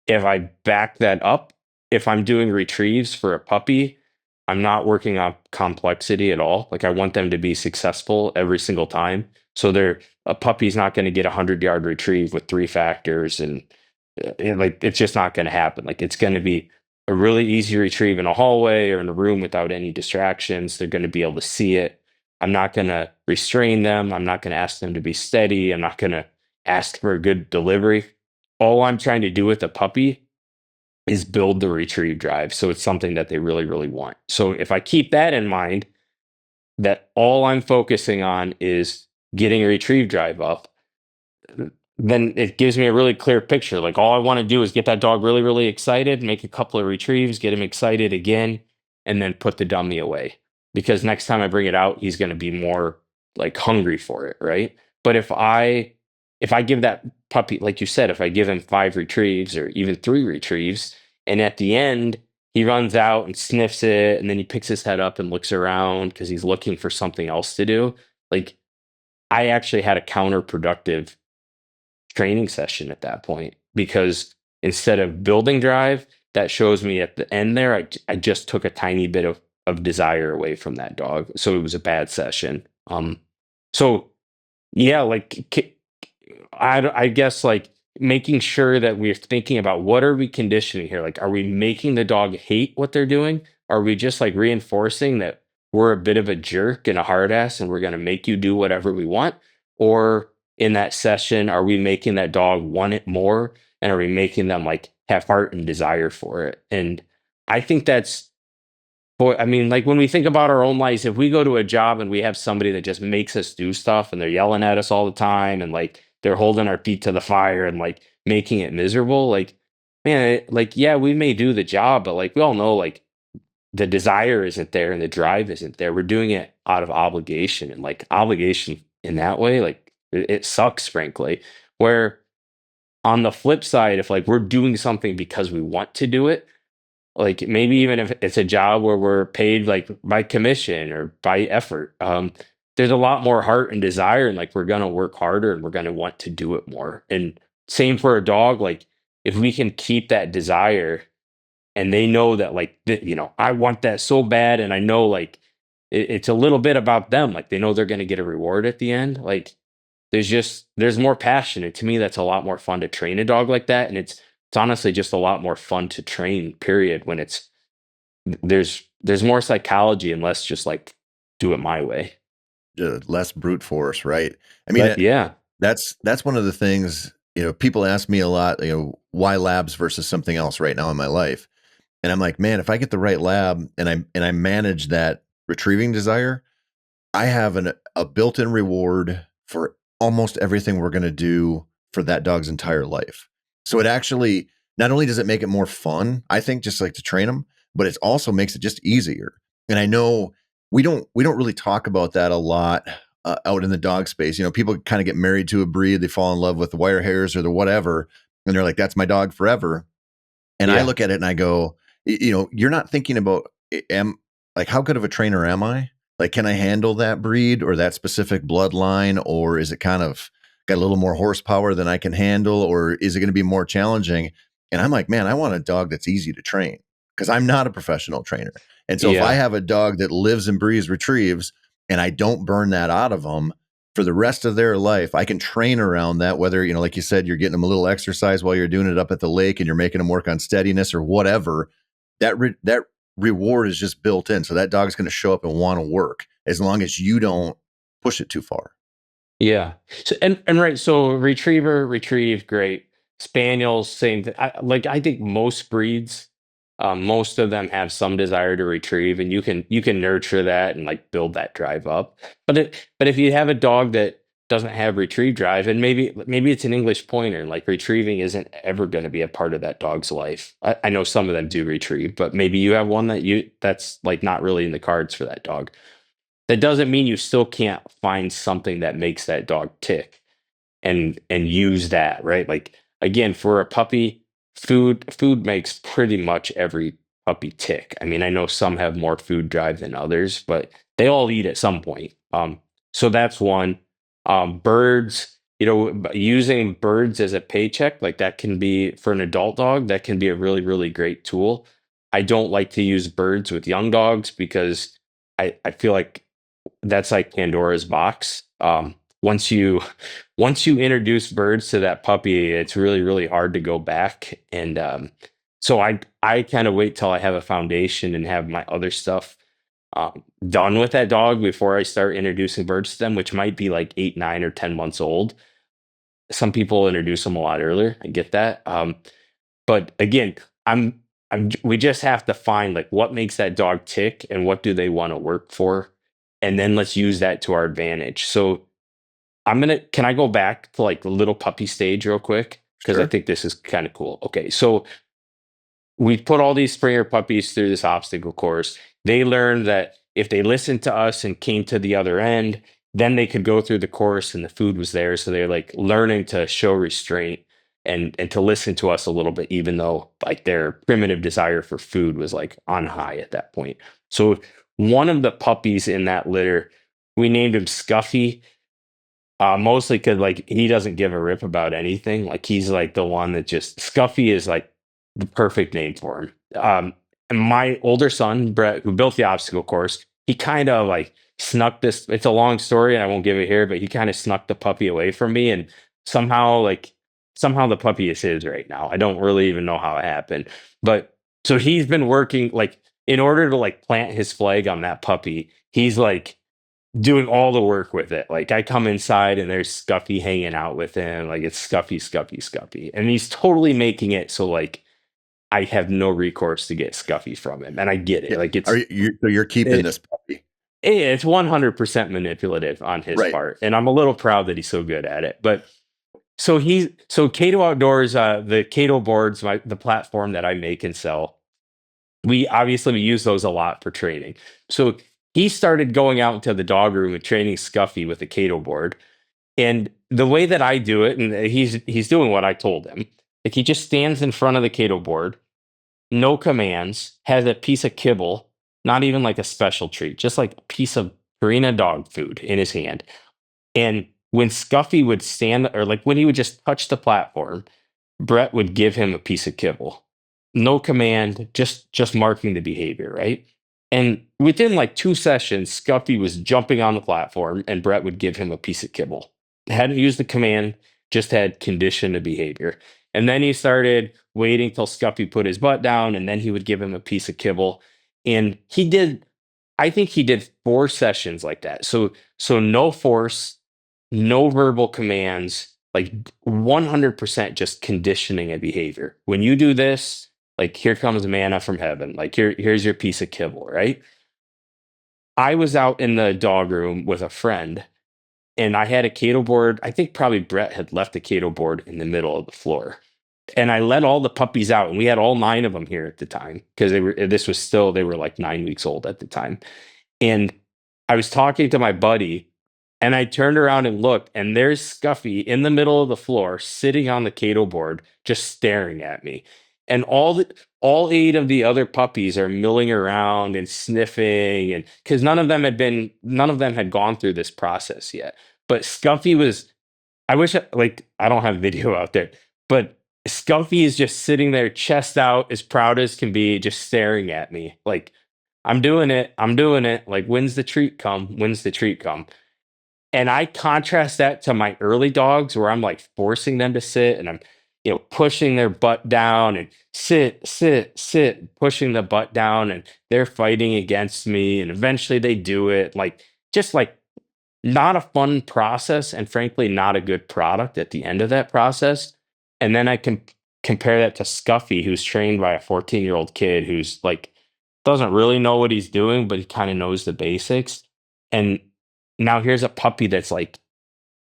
if I back that up, if I'm doing retrieves for a puppy, I'm not working on complexity at all. Like I want them to be successful every single time. So a puppy's not going to get 100-yard retrieve with 3 factors and like it's just not going to happen. Like it's going to be a really easy retrieve in a hallway or in a room without any distractions. They're going to be able to see it. I'm not going to restrain them. I'm not going to ask them to be steady. I'm not going to ask for a good delivery. All I'm trying to do with a puppy is build the retrieve drive. So it's something that they really, really want. So if I keep that in mind, that all I'm focusing on is getting a retrieve drive up, then it gives me a really clear picture. Like all I want to do is get that dog really, really excited, make a couple of retrieves, get him excited again, and then put the dummy away. Because next time I bring it out, he's going to be more like hungry for it, right? But if I give that puppy, like you said, if I give him 5 retrieves or even 3 retrieves, and at the end he runs out and sniffs it, and then he picks his head up and looks around because he's looking for something else to do. Like, I actually had a counterproductive training session at that point, because instead of building drive, that shows me at the end there, I just took a tiny bit of desire away from that dog. So it was a bad session. So yeah, like I guess like making sure that we're thinking about what are we conditioning here? Like, are we making the dog hate what they're doing? Are we just like reinforcing that we're a bit of a jerk and a hard ass and we're going to make you do whatever we want? Or in that session, are we making that dog want it more? And are we making them like have heart and desire for it? And I think that's, boy, I mean, like when we think about our own lives, if we go to a job and we have somebody that just makes us do stuff and they're yelling at us all the time and like they're holding our feet to the fire and like making it miserable, like, man, like, yeah, we may do the job, but like we all know, like the desire isn't there and the drive isn't there. We're doing it out of obligation, and like obligation in that way, like it sucks, frankly. Where on the flip side, if like we're doing something because we want to do it, like maybe even if it's a job where we're paid like by commission or by effort, there's a lot more heart and desire, and like we're gonna work harder and we're gonna want to do it more. And same for a dog, like if we can keep that desire and they know that like I want that so bad, and I know like it's a little bit about them, like they know they're gonna get a reward at the end, like there's more passion, and to me that's a lot more fun to train a dog like that. And it's honestly just a lot more fun to train, period, when it's there's more psychology and less just like do it my way. Less brute force, right? I mean, But yeah. that's one of the things, people ask me a lot, why labs versus something else right now in my life. And I'm like, man, if I get the right lab and I manage that retrieving desire, I have a built-in reward for almost everything we're going to do for that dog's entire life. So it actually, not only does it make it more fun, I think, just like to train them, but it also makes it just easier. And I know we don't really talk about that a lot out in the dog space. People kind of get married to a breed, they fall in love with the wire hairs or the whatever, and they're like, that's my dog forever. And I Yeah. look at it and I go, you're not thinking about, am like, how good of a trainer am I? Like, can I handle that breed or that specific bloodline? Or is it kind of got a little more horsepower than I can handle? Or is it going to be more challenging? And I'm like, man, I want a dog that's easy to train because I'm not a professional trainer. And so if I Yeah. have a dog that lives and breathes retrieves and I don't burn that out of them for the rest of their life, I can train around that, whether, like you said, you're getting them a little exercise while you're doing it up at the lake and you're making them work on steadiness or whatever. That reward is just built in. So that dog's going to show up and want to work as long as you don't push it too far. Yeah. So and right, so retriever, retrieve, great. Spaniels, same thing. I think most breeds, most of them have some desire to retrieve, and you can nurture that and like build that drive up. But if you have a dog that doesn't have retrieve drive, and maybe it's an English pointer, and like retrieving isn't ever going to be a part of that dog's life. I know some of them do retrieve, but maybe you have one that's like not really in the cards for that dog. That doesn't mean you still can't find something that makes that dog tick and use that, right? Like again, for a puppy, food makes pretty much every puppy tick. I mean, I know some have more food drive than others, but they all eat at some point. So that's one. Birds, using birds as a paycheck, like that can be for an adult dog, that can be a really, really great tool. I don't like to use birds with young dogs because I feel like that's like Pandora's box. Once you introduce birds to that puppy, it's really really hard to go back. And so I kind of wait till I have a foundation and have my other stuff done with that dog before I start introducing birds to them, which might be like 8, 9, or 10 months old. Some people introduce them a lot earlier. I get that. But again, we just have to find like what makes that dog tick and what do they want to work for, and then let's use that to our advantage. So can I go back to like the little puppy stage real quick? Because I Sure. think this is kind of cool. Okay, so we put all these Springer puppies through this obstacle course. They learned that if they listened to us and came to the other end, then they could go through the course and the food was there. So they're like learning to show restraint and to listen to us a little bit, even though like their primitive desire for food was like on high at that point. So one of the puppies in that litter, we named him Scuffy, mostly because like he doesn't give a rip about anything. Like he's like the one that just Scuffy is like the perfect name for him. And my older son, Brett, who built the obstacle course, he kind of like snuck this. It's a long story, and I won't give it here, but he kind of snuck the puppy away from me, and somehow like somehow the puppy is his right now. I don't really even know how it happened, but so he's been working like in order to like plant his flag on that puppy. He's like doing all the work with it. Like I come inside and there's Scuffy hanging out with him. Like it's Scuffy, Scuffy, Scuffy. And he's totally making it so like I have no recourse to get Scuffy from him. And I get it. Yeah. Like So you're keeping it, this puppy, it's 100% manipulative on his right? part. And I'm a little proud that he's so good at it. But so Cato Outdoors, the Cato boards, the platform that I make and sell, we use those a lot for training. So he started going out into the dog room and training Scuffy with the Cato board. And the way that I do it, and he's doing what I told him. Like he just stands in front of the Cato board, no commands, has a piece of kibble, not even like a special treat, just like a piece of Purina dog food in his hand. And when Scuffy would stand, or like when he would just touch the platform, Brett would give him a piece of kibble. No command, just marking the behavior, right? And within like 2 sessions, Scuffy was jumping on the platform and Brett would give him a piece of kibble. Hadn't used the command, just had conditioned the behavior. And then he started waiting till Scuffy put his butt down, and then he would give him a piece of kibble. And I think he did 4 sessions like that. So no force, no verbal commands, like 100% just conditioning a behavior. When you do this, like here comes manna from heaven. Like here's your piece of kibble, right? I was out in the dog room with a friend and I had a Cato board. I think probably Brett had left the Cato board in the middle of the floor. And I let all the puppies out, and we had all 9 of them here at the time because they were like 9 weeks old at the time. And I was talking to my buddy, and I turned around and looked, and there's Scuffy in the middle of the floor, sitting on the Cato board, just staring at me. And all 8 of the other puppies are milling around and sniffing, and because none of them had gone through this process yet. But Scuffy was, like I don't have video out there, but Scuffy is just sitting there, chest out, as proud as can be, just staring at me like, I'm doing it. I'm doing it. Like, when's the treat come? When's the treat come? And I contrast that to my early dogs where I'm like forcing them to sit and I'm, pushing their butt down and sit, sit, sit, pushing the butt down and they're fighting against me. And eventually they do it. Like, just like not a fun process and frankly, not a good product at the end of that process. And then I can compare that to Scuffy, who's trained by a 14-year-old kid who's like, doesn't really know what he's doing, but he kind of knows the basics. And now here's a puppy that's like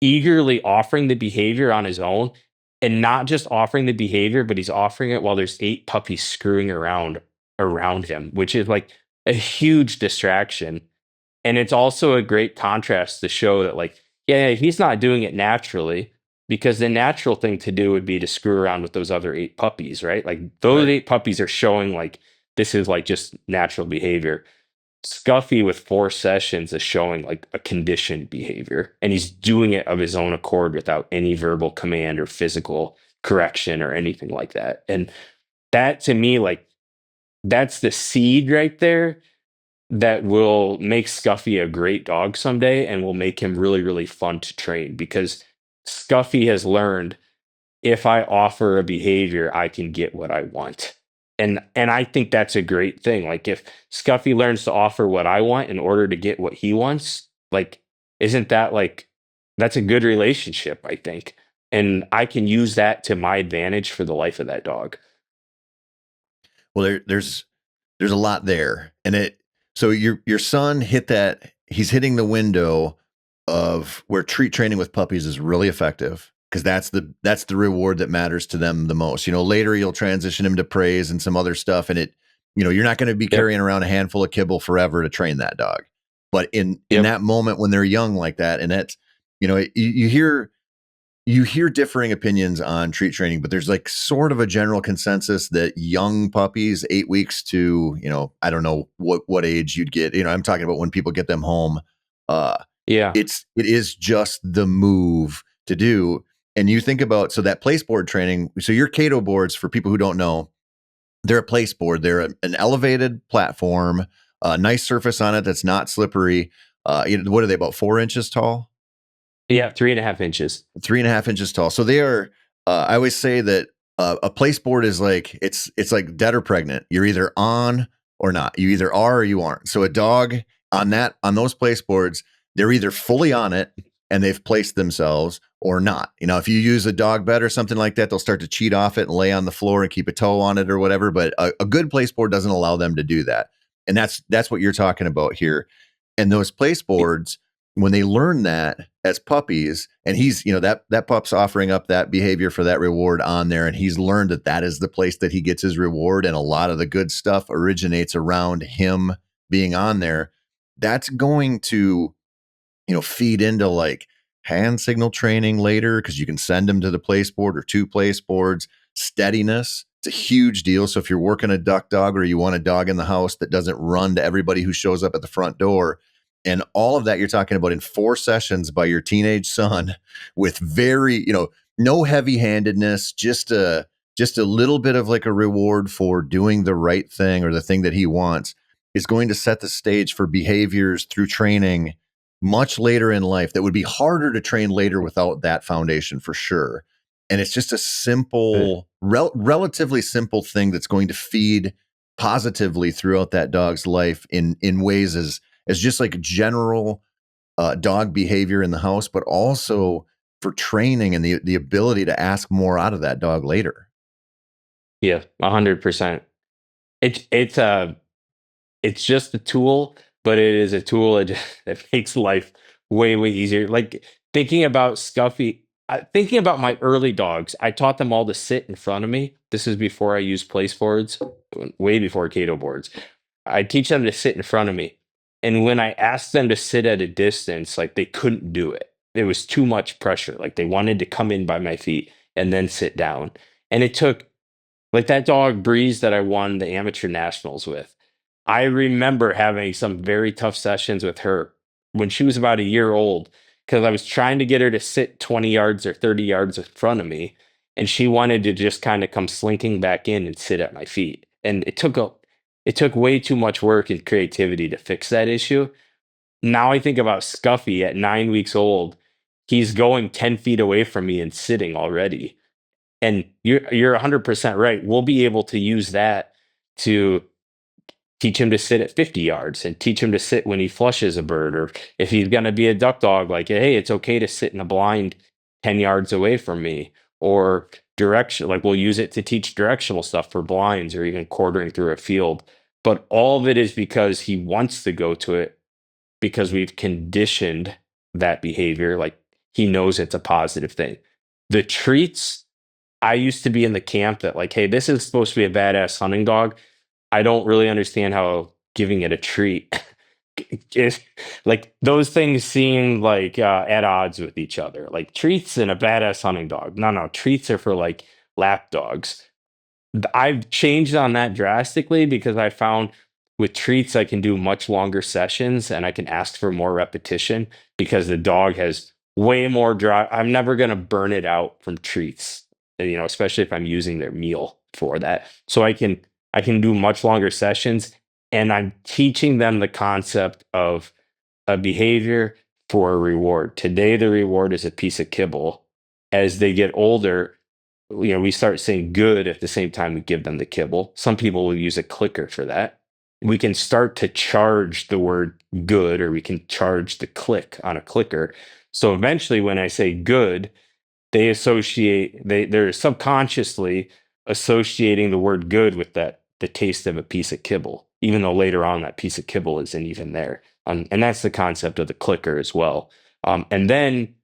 eagerly offering the behavior on his own and not just offering the behavior, but he's offering it while there's 8 puppies screwing around him, which is like a huge distraction. And it's also a great contrast to show that like, yeah, he's not doing it naturally because the natural thing to do would be to screw around with those other 8 puppies, right? Like those Right. 8 puppies are showing like this is like just natural behavior. Scuffy with 4 sessions is showing like a conditioned behavior, and he's doing it of his own accord without any verbal command or physical correction or anything like that. And that to me, like, that's the seed right there that will make Scuffy a great dog someday and will make him really, really fun to train because Scuffy has learned if I offer a behavior, I can get what I want. And I think that's a great thing. Like if Scuffy learns to offer what I want in order to get what he wants, like isn't that like that's a good relationship, I think. And I can use that to my advantage for the life of that dog. Well, there's a lot there, and so your son hit that. He's hitting the window of where treat training with puppies is really effective because that's the reward that matters to them the most. Later you'll transition him to praise and some other stuff, and you're not going to be Yep. carrying around a handful of kibble forever to train that dog. But in Yep. that moment when they're young like that, and that's, you hear differing opinions on treat training, but there's like sort of a general consensus that young puppies, 8 weeks to, I don't know what age you'd get. I'm talking about when people get them home. Uh, Yeah. it is just the move to do. And you think about, so that place board training. So your Cato boards, for people who don't know, they're a place board. They're an elevated platform, a nice surface on it that's not slippery. What are they, about 4 inches tall? Yeah. 3.5 inches. 3.5 inches tall. So they are. I always say that a place board is like, it's like dead or pregnant. You're either on or not. You either are or you aren't. So a dog on those place boards, they're either fully on it and they've placed themselves or not. If you use a dog bed or something like that, they'll start to cheat off it and lay on the floor and keep a toe on it or whatever. But a good place board doesn't allow them to do that. And that's what you're talking about here. And those place boards, when they learn that as puppies, and he's, that pup's offering up that behavior for that reward on there, and he's learned that is the place that he gets his reward, and a lot of the good stuff originates around him being on there. That's going to, feed into like hand signal training later, because you can send them to the place board or two place boards. Steadiness, it's a huge deal. So if you're working a duck dog, or you want a dog in the house that doesn't run to everybody who shows up at the front door, and all of that you're talking about in 4 sessions by your teenage son, with very, no heavy handedness, just a little bit of like a reward for doing the right thing or the thing that he wants, is going to set the stage for behaviors through training much later in life that would be harder to train later without that foundation, for sure. And it's just a Uh, simple, relatively simple thing that's going to feed positively throughout that dog's life in ways as just like general dog behavior in the house, but also for training and the ability to ask more out of that dog later. Yeah. 100%. It's it's just a tool, but it is a tool that makes life way, way easier. Like thinking about Scuffy, thinking about my early dogs, I taught them all to sit in front of me. This is before I used place boards, way before Cato boards. I teach them to sit in front of me. And when I asked them to sit at a distance, like they couldn't do it. It was too much pressure. Like they wanted to come in by my feet and then sit down. And it took, like that dog Breeze that I won the amateur nationals with. I remember having some very tough sessions with her when she was about a year old, because I was trying to get her to sit 20 yards or 30 yards in front of me, and she wanted to just kind of come slinking back in and sit at my feet. And it took way too much work and creativity to fix that issue. Now I think about Scuffy at 9 weeks old. He's going 10 feet away from me and sitting already. And you're 100% right. We'll be able to use that to teach him to sit at 50 yards and teach him to sit when he flushes a bird, or if he's going to be a duck dog, like, hey, it's okay to sit in a blind 10 yards away from me, or direction, like we'll use it to teach directional stuff for blinds or even quartering through a field. But all of it is because he wants to go to it, because we've conditioned that behavior. Like he knows it's a positive thing. The treats, I used to be in the camp that, like, hey, this is supposed to be a badass hunting dog. I don't really understand how giving it a treat is, like, those things seem like at odds with each other. Like treats and a badass hunting dog. No, no, treats are for like lap dogs. I've changed on that drastically because I found with treats I can do much longer sessions and I can ask for more repetition because the dog has way more drive. I'm never going to burn it out from treats, especially if I'm using their meal for that. So I can do much longer sessions, and I'm teaching them the concept of a behavior for a reward. Today the reward is a piece of kibble. As they get older, we start saying good at the same time we give them the kibble. Some people will use a clicker for that. We can start to charge the word good, or we can charge the click on a clicker. So eventually, when I say good, they're subconsciously associating the word good with the taste of a piece of kibble, even though later on that piece of kibble isn't even there. And that's the concept of the clicker as well. And then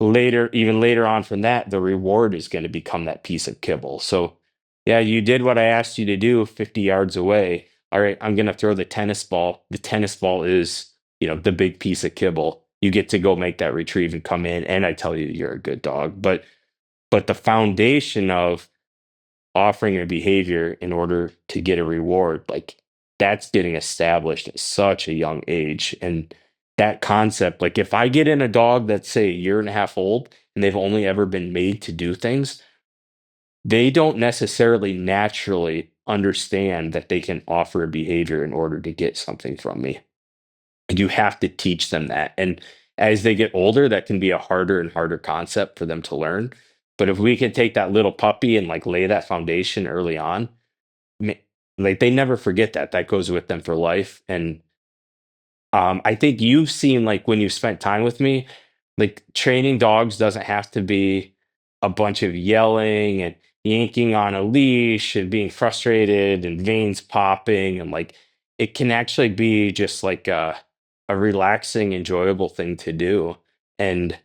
even later on from that, the reward is going to become that piece of kibble. So yeah, you did what I asked you to do 50 yards away. All right, I'm going to throw the tennis ball. The tennis ball is the big piece of kibble. You get to go make that retrieve and come in, and I tell you you're a good dog. But the foundation of offering a behavior in order to get a reward, like that's getting established at such a young age. And that concept, like if I get in a dog that's say a year and a half old and they've only ever been made to do things, they don't necessarily naturally understand that they can offer a behavior in order to get something from me. And you have to teach them that. And as they get older, that can be a harder and harder concept for them to learn. But if we can take that little puppy and like lay that foundation early on, ma- like they never forget that. That goes with them for life. And I think you've seen, like when you've spent time with me, like training dogs doesn't have to be a bunch of yelling and yanking on a leash and being frustrated and veins popping, and like it can actually be just like a relaxing, enjoyable thing to do. And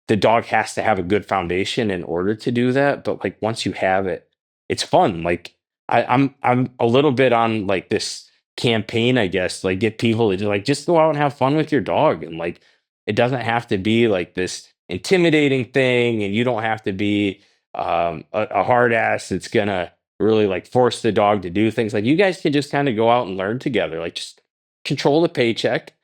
the dog has to have a good foundation in order to do that. But like once you have it, it's fun. Like I'm a little bit on like this campaign, I guess, like get people to just go out and have fun with your dog. And like it doesn't have to be like this intimidating thing, and you don't have to be a hard ass that's gonna really like force the dog to do things. Like you guys can just kind of go out and learn together. Like just control the paycheck,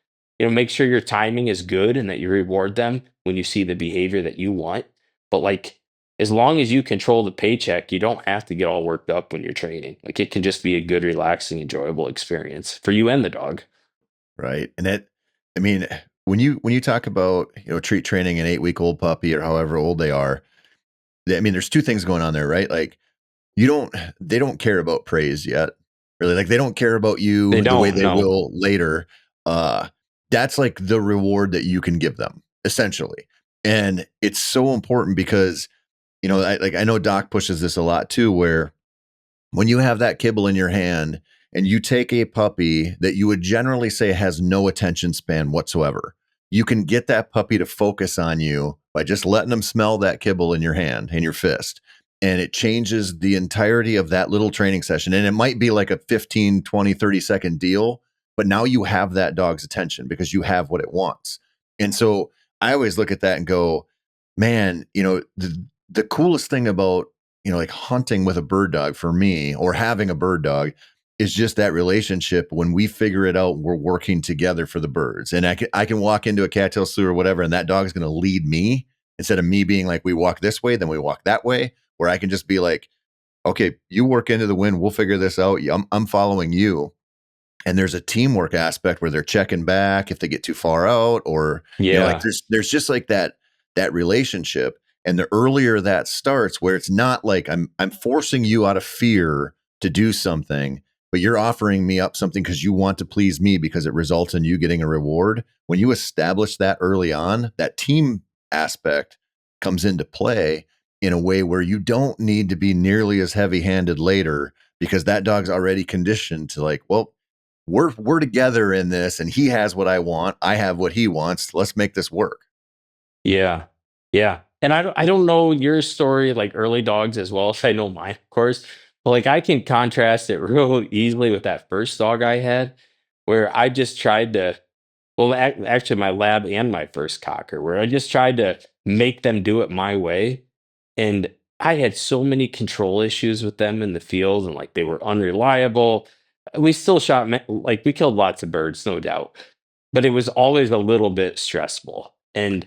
make sure your timing is good and that you reward them when you see the behavior that you want. But like, as long as you control the paycheck, you don't have to get all worked up when you're training. Like, it can just be a good, relaxing, enjoyable experience for you and the dog. Right. And I mean, when you talk about, treat training an 8-week-old puppy or however old they are, I mean, there's two things going on there, right? Like they don't care about praise yet. Really. Like they don't care about They you the way don't they know. will later. Uh, that's like the reward that you can give them essentially. And it's so important because, I know Doc pushes this a lot too, where when you have that kibble in your hand and you take a puppy that you would generally say has no attention span whatsoever, you can get that puppy to focus on you by just letting them smell that kibble in your hand, in your fist. And it changes the entirety of that little training session. And it might be like a 15, 20, 30-second deal, but now you have that dog's attention because you have what it wants. And so I always look at that and go, man, the coolest thing about like hunting with a bird dog for me or having a bird dog is just that relationship. When we figure it out, we're working together for the birds. And I can walk into a cattail slough or whatever, and that dog's going to lead me instead of me being like, we walk this way, then we walk that way, where I can just be like, okay, you work into the wind. We'll figure this out. I'm following you. And there's a teamwork aspect where they're checking back if they get too far out, or like Yeah. there's just like that relationship. And the earlier that starts, where it's not like I'm forcing you out of fear to do something, but you're offering me up something because you want to please me because it results in you getting a reward. When you establish that early on, that team aspect comes into play in a way where you don't need to be nearly as heavy handed later, because that dog's already conditioned to like, well, we're together in this, and he has what I want, I have what he wants. Let's make this work. Yeah. Yeah. And I don't know your story, like early dogs as well as I know mine, of course. But like I can contrast it real easily with that first dog I had, where I just tried to, well, actually my lab and my first cocker, where I just tried to make them do it my way. And I had so many control issues with them in the field, and like they were unreliable. We still shot, like we killed lots of birds, no doubt, but it was always a little bit stressful. And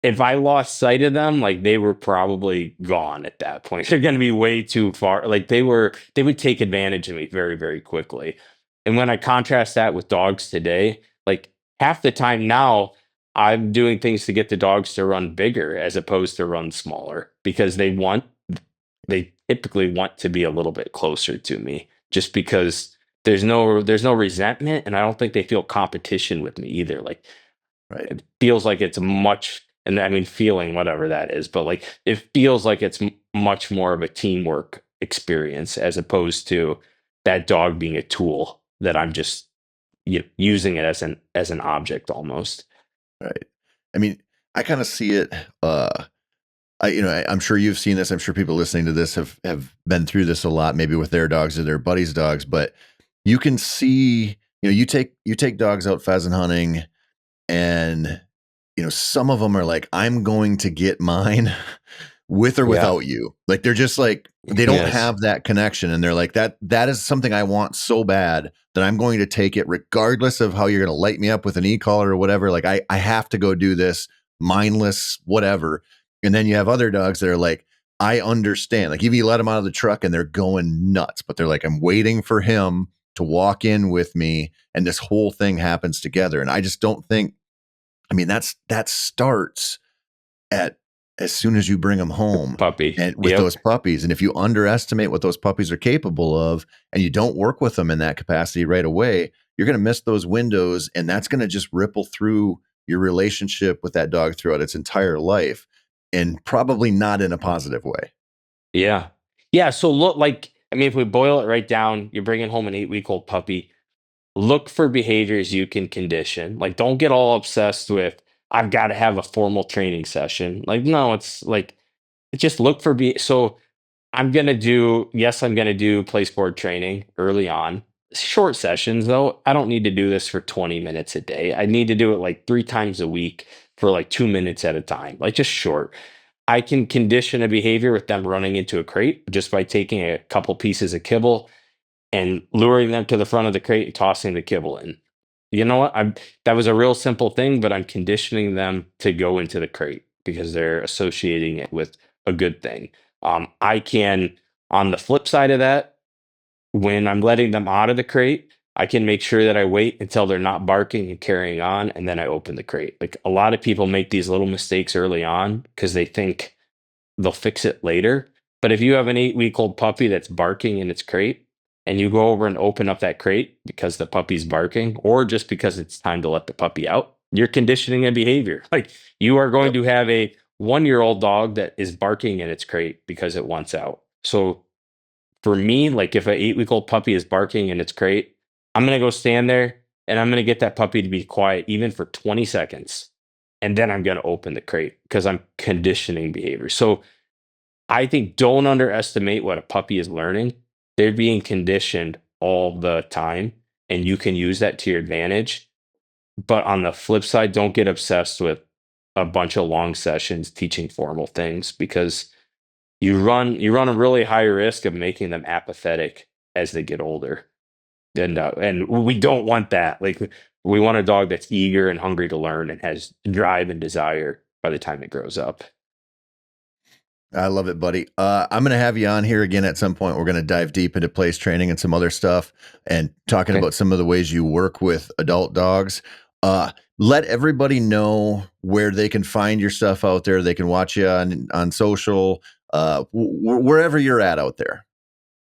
if I lost sight of them, like they were probably gone at that point. They're going to be way too far. Like they would take advantage of me very, very quickly. And when I contrast that with dogs today, like half the time now, I'm doing things to get the dogs to run bigger as opposed to run smaller, because they typically want to be a little bit closer to me, just because there's no resentment, and I don't think they feel competition with me either. Like Right. it feels like it's much, and I mean feeling whatever that is, but like it feels like it's much more of a teamwork experience as opposed to that dog being a tool that I'm just using it as an object almost. Right. I mean, I kind of see it. I'm sure you've seen this. I'm sure people listening to this have been through this a lot, maybe with their dogs or their buddies' dogs. But you can see, you take dogs out pheasant hunting, and some of them are like, I'm going to get mine with or Yeah. without you. Like, they're just like, they don't Yes. have that connection, and they're like, that is something I want so bad that I'm going to take it regardless of how you're going to light me up with an e-collar or whatever. Like, I have to go do this mindless whatever. And then you have other dogs that are like, I understand. Like, if you let them out of the truck and they're going nuts, but they're like, I'm waiting for him to walk in with me, and this whole thing happens together. And I just don't think, I mean, that starts at as soon as you bring them home Puppy. and with Yep. those puppies. And if you underestimate what those puppies are capable of, and you don't work with them in that capacity right away, you're going to miss those windows, and that's going to just ripple through your relationship with that dog throughout its entire life, and probably not in a positive way. Yeah. Yeah. So look, like, I mean, if we boil it right down, you're bringing home an 8-week-old puppy. Look for behaviors you can condition. Like, don't get all obsessed with, I've got to have a formal training session. Like, no, it's like, just look for so I'm gonna do place board training early on. Short sessions though. I don't need to do this for 20 minutes a day. I need to do it like 3 times a week for like 2 minutes at a time. Like, just short. I can condition a behavior with them running into a crate just by taking a couple pieces of kibble and luring them to the front of the crate and tossing the kibble in. You know what? That was a real simple thing, but I'm conditioning them to go into the crate because they're associating it with a good thing. I can, on the flip side of that, when I'm letting them out of the crate, I can make sure that I wait until they're not barking and carrying on, and then I open the crate. Like, a lot of people make these little mistakes early on because they think they'll fix it later. But if you have an 8-week-old puppy that's barking in its crate, and you go over and open up that crate because the puppy's barking, or just because it's time to let the puppy out, you're conditioning a behavior. Like, you are going to have a 1-year-old dog that is barking in its crate because it wants out. So for me, like, if an 8-week-old puppy is barking in its crate, I'm going to go stand there and I'm going to get that puppy to be quiet even for 20 seconds. And then I'm going to open the crate because I'm conditioning behavior. So I think, don't underestimate what a puppy is learning. They're being conditioned all the time, and you can use that to your advantage. But on the flip side, don't get obsessed with a bunch of long sessions teaching formal things, because you run a really high risk of making them apathetic as they get older. And we don't want that. Like, we want a dog that's eager and hungry to learn and has drive and desire by the time it grows up. I love it, buddy. I'm going to have you on here again at some point. We're going to dive deep into place training and some other stuff, and talking Okay. about some of the ways you work with adult dogs. Let everybody know where they can find your stuff out there. They can watch you on social, wherever you're at out there.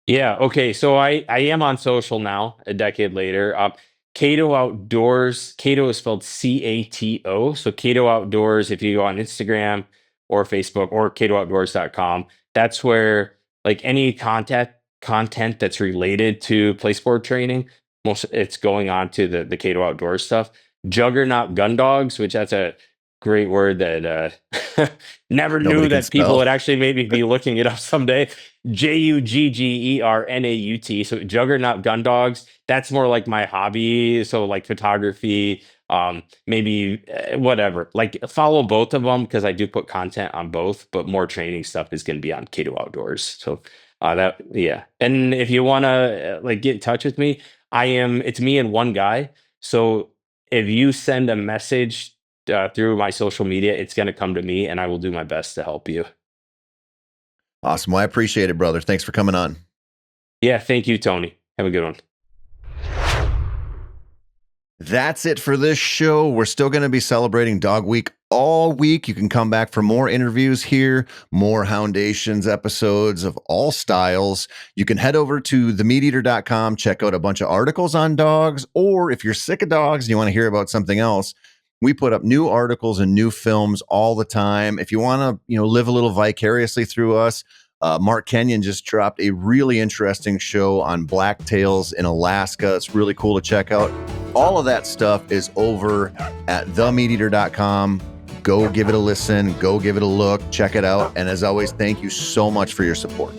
Yeah. Okay. So I am on social now, a decade later. Cato Outdoors. Cato is spelled Cato. So Cato Outdoors. If you go on Instagram or Facebook or CatoOutdoors.com, that's where, like, any content that's related to place board training, most it's going on to the Cato Outdoors stuff. Juggernaut Gun Dogs, which that's a great word that never knew Nobody can that people spell. would actually maybe be looking it up someday. Jugggernaut. So Juggernaut Gun Dogs. That's more like my hobby. So, like, photography, maybe whatever. Like, follow both of them because I do put content on both, but more training stuff is going to be on Cato Outdoors. So yeah. And if you want to like get in touch with me, it's me and one guy. So if you send a message through my social media, it's going to come to me, and I will do my best to help you. Awesome. Well, I appreciate it, brother. Thanks for coming on. Yeah, thank you, Tony. Have a good one. That's it for this show. We're still going to be celebrating Dog Week all week. You can come back for more interviews here, more Houndations episodes of all styles. You can head over to themeateater.com, check out a bunch of articles on dogs, or if you're sick of dogs and you want to hear about something else, we put up new articles and new films all the time. If you want to, live a little vicariously through us, Mark Kenyon just dropped a really interesting show on blacktails in Alaska. It's really cool to check out. All of that stuff is over at themeateater.com. Go give it a listen. Go give it a look. Check it out. And as always, thank you so much for your support.